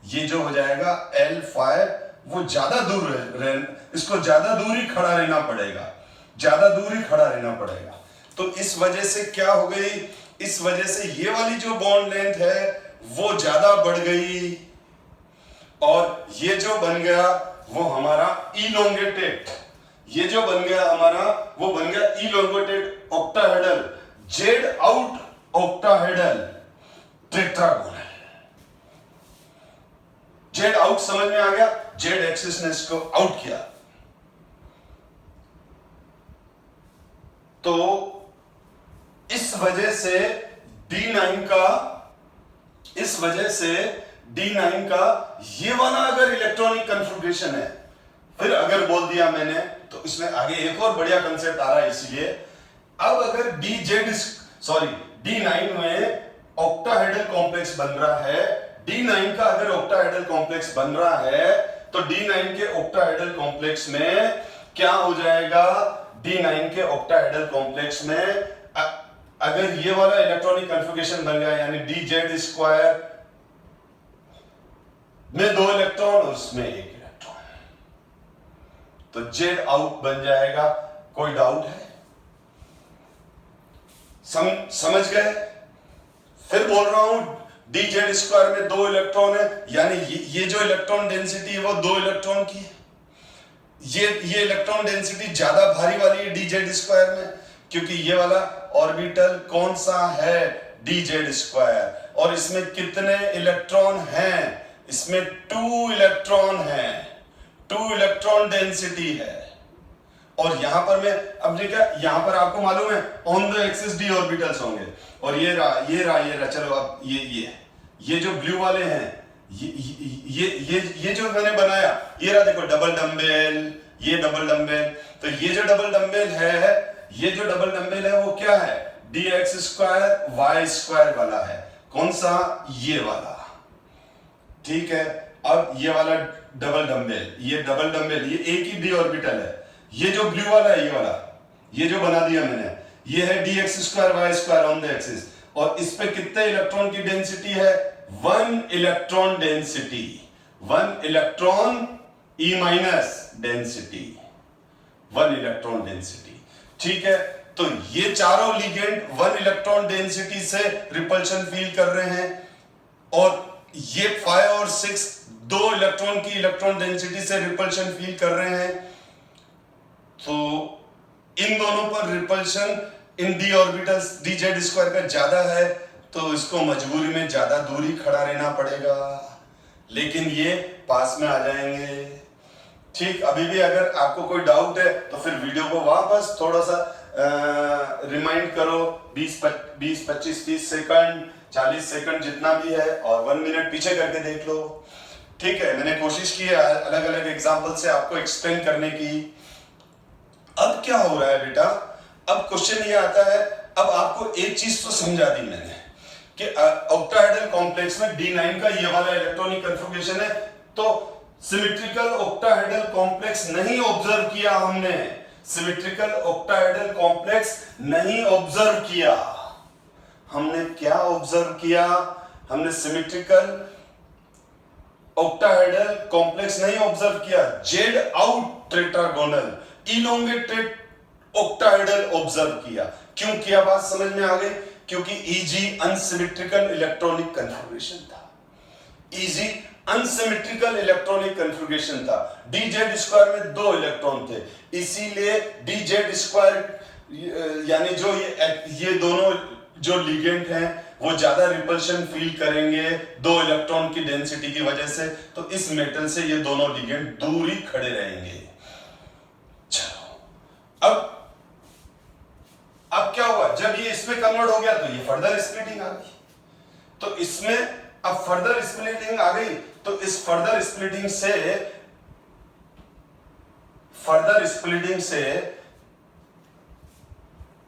ये जो हो जाएगा L5, वो ज्यादा दूर इसको ज्यादा दूर ही खड़ा रहना पड़ेगा, ज्यादा दूर ही खड़ा रहना पड़ेगा। तो इस वजह से क्या हो गई, इस वजह से ये वाली जो बॉन्ड लेंथ है वो ज्यादा बढ़ गई, और ये जो बन गया वो हमारा इलोंगेटेड, ये जो बन गया हमारा वो बन गया elongated octahedral, Z out octahedral tetragonal. Z out समझ में आ गया, जेड एक्सिस ने इसको आउट किया। तो इस वजह से D9 का ये वाला अगर इलेक्ट्रॉनिक कन्फिगरेशन है, फिर अगर बोल दिया मैंने तो इसमें आगे एक और बढ़िया कंसेप्ट आ रहा है। इसलिए अब अगर D9 में ऑक्टाहेड्रल कॉम्प्लेक्स बन रहा है, D9 का अगर ऑक्टाहेड्रल कॉम्प्लेक्स बन रहा है, तो D9 के ऑक्टाहेड्रल कॉम्प्लेक्स में क्या हो जाएगा, D9 के ऑक्टाहेड्रल कॉम्प्लेक्स में अगर ये वाला इलेक्ट्रॉनिक कन्फिगरेशन बन गया, यानी डी जेड स्क्वायर में 2 इलेक्ट्रॉन और उसमें 1 इलेक्ट्रॉन, तो जेड आउट बन जाएगा। कोई डाउट है? समझ गए? फिर बोल रहा हूं डी जेड स्क्वायर में 2 इलेक्ट्रॉन है, यानी ये जो इलेक्ट्रॉन डेंसिटी है वो 2 इलेक्ट्रॉन की है। ये इलेक्ट्रॉन डेंसिटी ज्यादा भारी वाली है डी जेड स्क्वायर में, क्योंकि ये वाला ऑर्बिटल कौन सा है? D z square. और इसमें कितने इलेक्ट्रॉन हैं? इसमें 2 इलेक्ट्रॉन हैं, 2 इलेक्ट्रॉन डेंसिटी है। और यहां पर मैं अब क्या, यहां पर आपको मालूम है on the axis D orbitals होंगे, और ये रहा। चलो अब ये जो ब्लू वाले हैं, ये जो मैंने बनाया, ये रहा देखो डबल डंबेल, ये डबल डंबेल। तो ये जो डबल डंबेल है वो क्या है? D x square y square वाला है। कौन सा? ये वाला। ठीक है, अब ये वाला डबल डंबेल, ये एक ही डी ऑर्बिटल है। ये जो ब्लू वाला है, ये वाला, ये जो बना दिया मैंने, ये है d x square y square on the axis. और इस पे कितने इलेक्ट्रॉन की डेंसिटी है? 1 electron density, 1 electron e minus density, 1 electron density. ठीक है, तो ये चारों लिगेंड 1 इलेक्ट्रॉन डेंसिटी से रिपल्शन फील कर रहे हैं, और ये 5 और 6 2 इलेक्ट्रॉन की इलेक्ट्रॉन डेंसिटी से रिपल्शन फील कर रहे हैं। तो इन दोनों पर repulsion in d orbitals d z square का ज्यादा है, तो इसको मजबूरी में ज्यादा दूरी खड़ा रहना पड़ेगा, लेकिन ये पास में आ जाएंगे। ठीक, अभी भी अगर आपको कोई डाउट है तो फिर वीडियो को वापस थोड़ा सा रिमाइंड करो, 20, 25, 30 सेकंड, 40 सेकंड जितना भी है, और 1 मिनट पीछे करके देख लो। ठीक है, मैंने कोशिश की है अलग अलग एग्जाम्पल से आपको एक्सप्लेन करने की। अब क्या हो रहा है बेटा, अब क्वेश्चन ये आता है, अब आपको एक चीज तो समझा दी मैंने कि ऑक्टाहेड्रल कॉम्प्लेक्स में D9 का ये वाला इलेक्ट्रॉनिक कन्फिगरेशन है, तो सिमेट्रिकल ऑक्टाहेड्रल कॉम्प्लेक्स नहीं ऑब्जर्व किया हमने, सिमेट्रिकल ऑक्टाहेड्रल कॉम्प्लेक्स नहीं ऑब्जर्व किया। हमने क्या ऑब्जर्व किया? हमने सिमेट्रिकल ऑक्टाहेड्रल कॉम्प्लेक्स नहीं ऑब्जर्व किया, Z out tetragonal elongated octahedral observe किया। क्यों किया? बात समझ में आ गई? क्योंकि ईजी अनसिमेट्रिकल इलेक्ट्रॉनिक कन्फिगरेशन था, ईजी अनसिमेट्रिकल इलेक्ट्रॉनिक कन्फिगरेशन था। डी जेड स्क्वायर में 2 इलेक्ट्रॉन थे, इसीलिए डी जेड स्क्वायर यानी जो ये दोनों जो लिगेंड हैं वो ज्यादा रिपल्शन फील करेंगे 2 इलेक्ट्रॉन की डेंसिटी की वजह से, तो इस मेटल से ये दोनों लिगेंड दूर ही खड़े रहेंगे। चलो, अब क्या हुआ? जब ये इसमें कन्वर्ट हो गया तो ये फर्दर स्प्लिटिंग आ गई, तो इसमें अब फर्दर स्प्लिटिंग आ गई, तो इस फर्दर स्प्लिटिंग से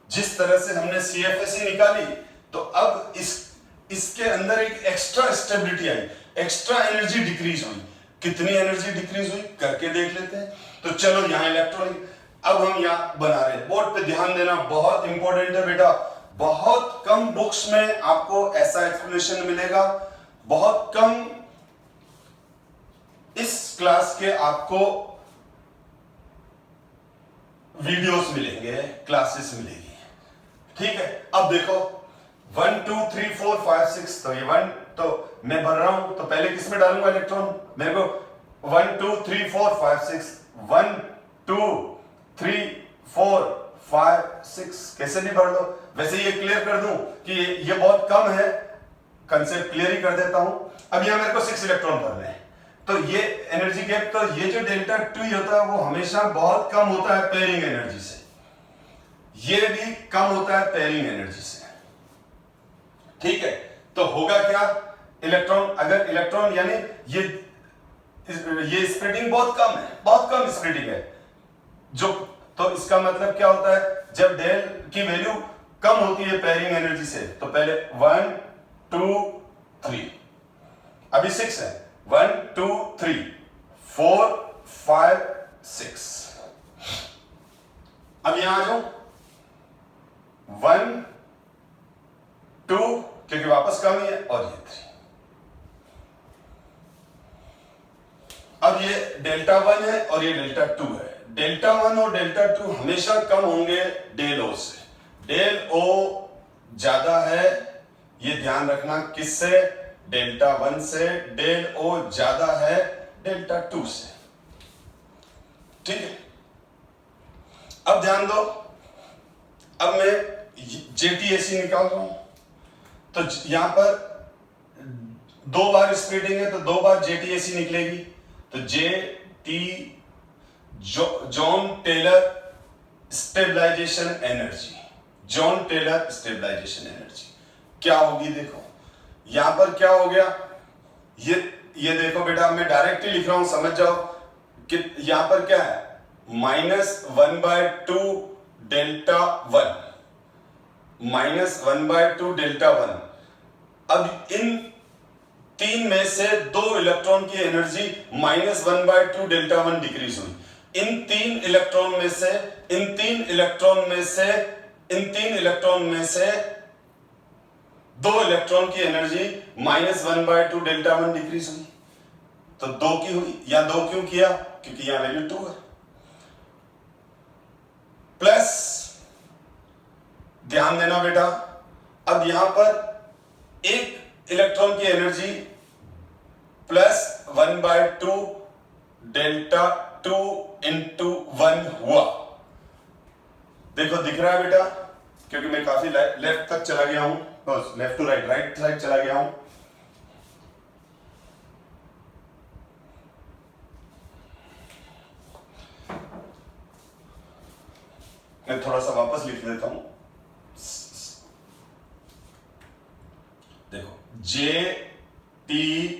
जिस तरह से हमने CFSE निकाली, तो अब इसके अंदर एक एक्स्ट्रा स्टेबिलिटी आई, एक्स्ट्रा एनर्जी डिक्रीज हुई। कितनी एनर्जी डिक्रीज हुई करके देख लेते हैं। तो चलो यहां इलेक्ट्रॉनिक, अब हम यहां बना रहे हैं, बोर्ड पे ध्यान देना बहुत इंपॉर्टेंट है बेटा। बहुत कम बुक्स में आपको ऐसा एक्सप्लेनेशन मिलेगा, बहुत कम इस क्लास के आपको वीडियोस मिलेंगे, क्लासेस मिलेगी। ठीक है, अब देखो 1 2 3 4 5 6, तो ये 1, तो मैं भर रहा हूं, तो पहले किस में डालूंगा इलेक्ट्रॉन? मेरे को 1 2 3 4 5 6 1 2 3 4 5 6 कैसे भी भर लो। वैसे ये क्लियर कर दूं कि ये बहुत कम है, कंसेप्ट क्लियर ही कर देता हूं। अब यहां मेरे को 6 इलेक्ट्रॉन भरने हैं, तो ये एनर्जी गैप, तो ये जो डेल्टा T होता है वो हमेशा बहुत कम होता है पेयरिंग एनर्जी से, ये भी कम होता है पेयरिंग एनर्जी से। ठीक है, तो होगा क्या? इलेक्ट्रॉन, अगर इलेक्ट्रॉन यानी ये स्प्लिटिंग बहुत कम है, बहुत कम स्प्लिटिंग है, जो तो इसका मतलब क्या होता है? जब डेल की वैल्यू कम होती है पेयरिंग एनर्जी से, तो पहले 1 2 3, अभी 6 है, 1 2 3 4 5 6। अब यहां आ जाओ 1 2, क्योंकि वापस कम ही है, और ये 3। अब ये डेल्टा 1 है और ये डेल्टा 2 है। डेल्टा 1 और डेल्टा 2 हमेशा कम होंगे डेल ओ से। डेल ओ ज्यादा है, ये ध्यान रखना, किससे? डेल्टा 1 से। डेल ओ ज्यादा है डेल्टा 2 से। ठीक है, अब ध्यान दो, अब मैं जेटीएसी निकाल रहा हूं, तो यहां पर 2 बार स्प्लिटिंग है तो 2 बार जेटीएसी निकलेगी। तो J T Jahn Teller stabilisation energy, Jahn Teller stabilisation energy क्या होगी? देखो यहां पर क्या हो गया, ये देखो बेटा, मैं डायरेक्टली लिख रहा हूं, समझ जाओ कि यहां पर क्या है, -1/2 डेल्टा 1, -1/2 डेल्टा 1। अब इन 3 में से 2 इलेक्ट्रॉन की एनर्जी -1/2 डेल्टा 1 डिक्रीज हुई। इन 3 इलेक्ट्रॉन में से 2 इलेक्ट्रॉन की एनर्जी -1/2 डेल्टा 1 डिक्रीज हुई, तो 2 की हुई। या 2 क्यों किया? क्योंकि यहां वैल्यू 2 है। प्लस ध्यान देना बेटा, अब यहां पर एक इलेक्ट्रॉन की एनर्जी +1/2 डेल्टा 2 इंटू 1 हुआ। देखो दिख रहा है बेटा, क्योंकि मैं काफी लेफ्ट तक चला गया हूं, बस लेफ्ट टू राइट साइड चला गया हूं। मैं थोड़ा सा वापस लिख देता हूं। देखो JTSE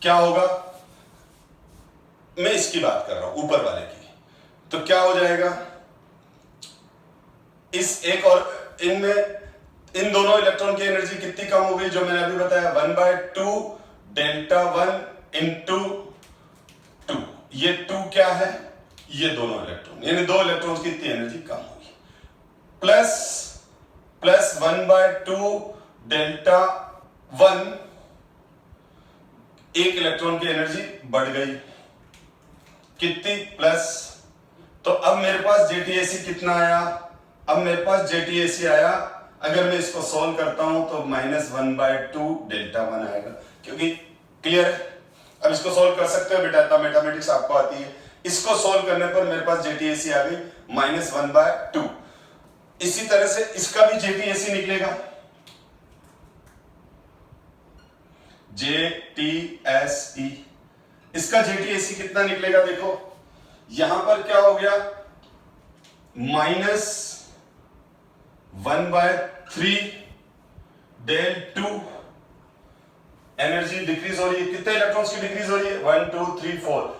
क्या होगा, मैं इसकी बात कर रहा हूं, ऊपर वाले की। तो क्या हो जाएगा, इस एक और इन दोनों इलेक्ट्रॉन की एनर्जी कितनी कम हो गई, जो मैंने अभी बताया, 1/2 डेल्टा 1 इंटू 2। ये 2 क्या है, ये दोनों इलेक्ट्रॉन, यानी 2 इलेक्ट्रॉन की इतनी एनर्जी कम होगी। प्लस 1/2 डेल्टा 1, एक इलेक्ट्रॉन की एनर्जी बढ़ गई, कितनी? प्लस। तो अब मेरे पास जेटीएसी कितना आया? अब मेरे पास जेटीएसी आया, अगर मैं इसको सॉल्व करता हूं तो -1/2 डेल्टा 1 आएगा, क्योंकि क्लियर है। अब इसको सॉल्व कर सकते हो बेटा, इतना मैथमेटिक्स आपको आती है। इसको सॉल्व करने पर मेरे पास जेटीएसी आ गई -1/2। इसी तरह से इसका भी जेटीएसी निकलेगा, जेटीएसई। इसका जेटीएसी कितना निकलेगा? देखो यहां पर क्या हो गया, -1/3 डेल 2, एनर्जी डिक्रीज हो रही है। कितने इलेक्ट्रॉन्स की डिक्रीज हो रही है? 1 2 3 4।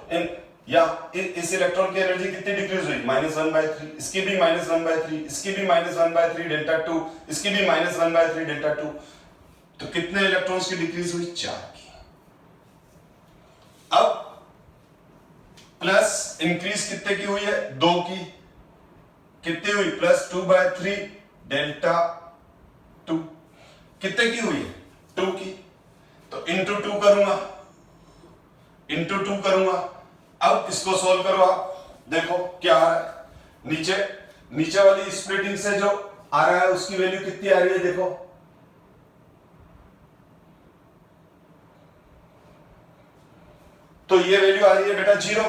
इस इलेक्ट्रॉन की एनर्जी कितनी डिक्रीज हुई? -1/3। इसकी भी -1/3, इसकी भी -1/3 डेल्टा 2, इसकी भी -1/3 डेल्टा 2। तो कितने इलेक्ट्रॉन्स की डिक्रीज हुई? 4 की। अब प्लस इंक्रीज कितने की हुई है? 2 की। कितनी हुई? +2/3 डेल्टा 2। कितने की हुई है? 2 की। तो इंटू 2 करूंगा। अब इसको सॉल्व करो आप, देखो क्या आ रहा है। नीचे वाली स्प्लिटिंग से जो आ रहा है उसकी वैल्यू कितनी आ रही है? देखो तो ये वैल्यू आ रही है बेटा 0।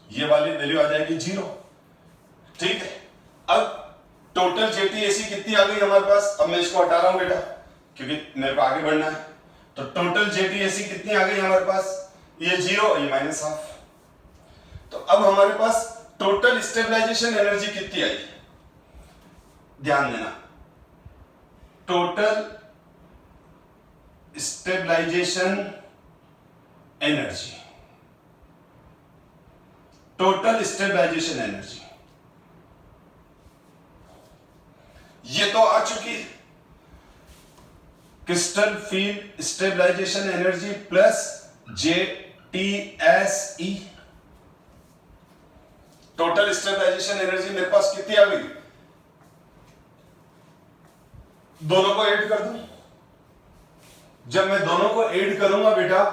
ये वाली वैल्यू आ जाएगी 0। ठीक है, अब टोटल जेटीएसी कितनी आ गई हमारे पास? अब मैं इसको हटा रहा हूं बेटा, क्योंकि मेरे को आगे बढ़ना है। तो टोटल जेटीएसी कितनी आ गई हमारे पास? ये 0, ये -1/2। तो अब हमारे पास टोटल स्टेबलाइजेशन एनर्जी कितनी आई? ध्यान देना, total stabilisation energy, total stabilisation energy ये तो आ चुकी है। Crystal field stabilisation energy plus JTSE. Total stabilisation energy मेरे पास कितनी आ गई? दोनों को ऐड कर दूं, जब मैं दोनों को ऐड करूंगा बेटा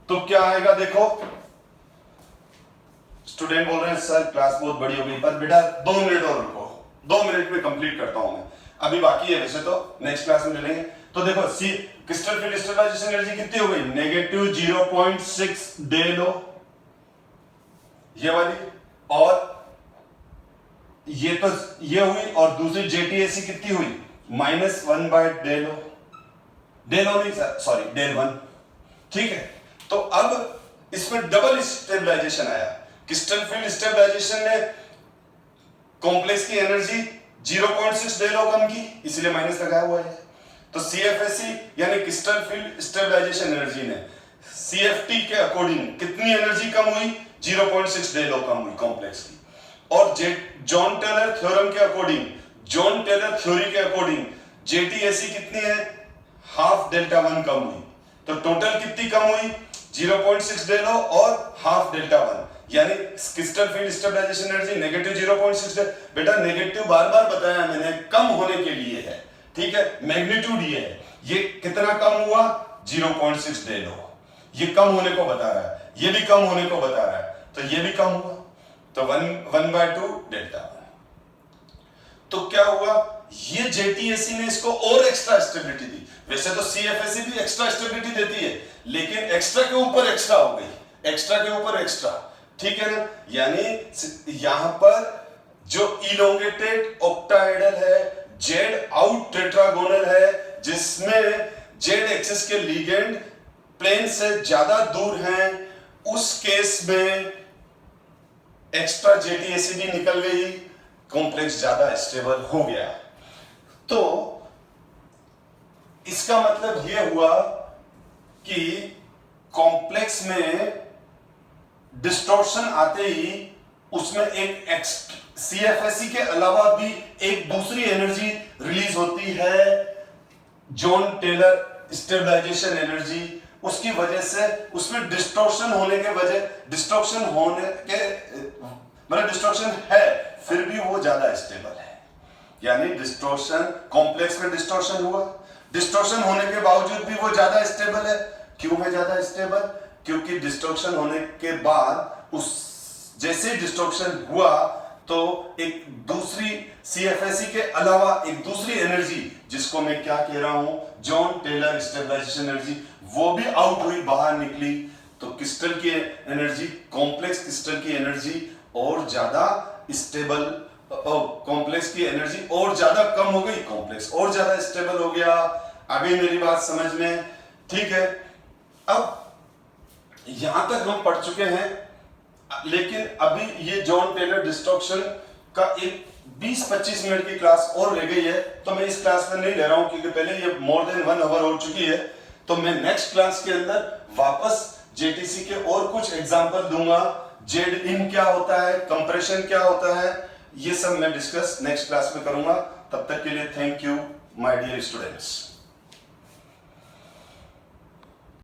तो क्या आएगा देखो। स्टूडेंट बोल रहे हैं सर क्लास बहुत बड़ी हो गई, पर बेटा 2 मिनट और रुको, 2 मिनट में कंप्लीट करता हूं मैं, अभी बाकी है वैसे तो, नेक्स्ट क्लास में मिलेंगे। तो देखो सी क्रिस्टल फील्ड स्टेबलाइजेशन एनर्जी कितनी हो गई, नेगेटिव 0.6 डेल ओ, ये वाली, और ये तो ये हुई, और दूसरी जेटीएसी कितनी हुई, -1 डेल ओ, डेल ओ नहीं सॉरी डेल 1, ठीक है। तो अब इसमें डबल स्टेबलाइजेशन आया, क्रिस्टल फील्ड स्टेबलाइजेशन ने कॉम्प्लेक्स की एनर्जी 0.6 डेल ओ कम की, इसलिए माइनस लगाया हुआ है। तो सीएफएससी यानी क्रिस्टल फील्ड स्टेबलाइजेशन एनर्जी ने सीएफटी के अकॉर्डिंग कितनी एनर्जी कम हुई, 0.6 डेल ओ कम हुई कॉम्प्लेक्स की। और जॉन टेलर थ्योरम के अकॉर्डिंग, जॉन टेलर थ्योरी के अकॉर्डिंग जेटीएसी कितनी है, हाफ डेल्टा 1 कम हुई। तो टोटल कितनी कम हुई, 0.6 डेल ओ और हाफ डेल्टा 1, यानी crystal field stabilisation energy negative 0.6 del. बेटा नेगेटिव बार बार बताया मैंने, कम होने के लिए है, ठीक है, मैग्नीट्यूड ये है, ये कितना कम हुआ 0.6 डेल ओ, ये कम होने को बता रहा है, ये भी कम होने को बता रहा है, तो ये भी कम हुआ, तो 1/2 डेल्टा 1। तो क्या हुआ, ये जेटीएसी ने इसको और एक्स्ट्रा स्टेबिलिटी दी। वैसे तो सीएफएससी भी एक्स्ट्रा स्टेबिलिटी देती है, लेकिन एक्स्ट्रा के ऊपर एक्स्ट्रा हो गई, एक्स्ट्रा के ऊपर एक्स्ट्रा, ठीक है ना। यानी यहां पर जो इलोंगेटेड ऑक्टाहेड्रल है, जेड आउट टेट्रागोनल है, जिसमें जेड एक्सिस के लिगेंड प्लेन से ज्यादा दूर हैं, उस केस में एक्स्ट्रा जेटीएसी भी निकल गई, कॉम्प्लेक्स ज्यादा स्टेबल हो गया। तो इसका मतलब यह हुआ कि कॉम्प्लेक्स में डिस्टॉर्शन आते ही उसमें एक सीएफएससी के अलावा भी एक दूसरी एनर्जी रिलीज होती है, जॉन टेलर स्टेबलाइजेशन एनर्जी। उसकी वजह से उसमें डिस्टॉर्शन होने के वजह, डिस्टॉर्शन होने के मतलब डिस्टॉर्शन है फिर भी वो ज्यादा स्टेबल है, यानी डिस्टॉर्शन, कॉम्प्लेक्स में डिस्टॉर्शन हुआ, डिस्टॉर्शन होने के बावजूद भी वो ज्यादा स्टेबल है। क्यों है ज्यादा स्टेबल, क्योंकि डिस्टॉर्शन होने के बाद उस जैसे डिस्टॉर्शन हुआ तो एक दूसरी सीएफएससी के अलावा एक दूसरी एनर्जी, जिसको मैं क्या कह रहा हूं, जॉन टेलर स्टेबलाइजेशन एनर्जी, वो भी आउट हुई, बाहर निकली। तो क्रिस्टल की एनर्जी, कॉम्प्लेक्स क्रिस्टल की एनर्जी और ज्यादा स्टेबल, कॉम्प्लेक्स की एनर्जी और ज्यादा कम हो गई, कॉम्प्लेक्स और ज्यादा स्टेबल हो गया। अभी मेरी बात समझ में, ठीक है। अब यहां तक हम पढ़ चुके हैं, लेकिन अभी ये जॉन टेलर डिस्टॉर्शन का एक 20-25 मिनट की क्लास और रह गई है, तो मैं इस क्लास में नहीं ले रहा हूं क्योंकि पहले ये मोर देन 1 आवर हो चुकी है। तो मैं नेक्स्ट क्लास के अंदर वापस जेटीसी के और कुछ एग्जांपल दूंगा, जेड इन क्या होता है, कंप्रेशन क्या होता है, ये सब मैं डिस्कस नेक्स्ट क्लास में करूंगा। तब तक के लिए thank you my dear students.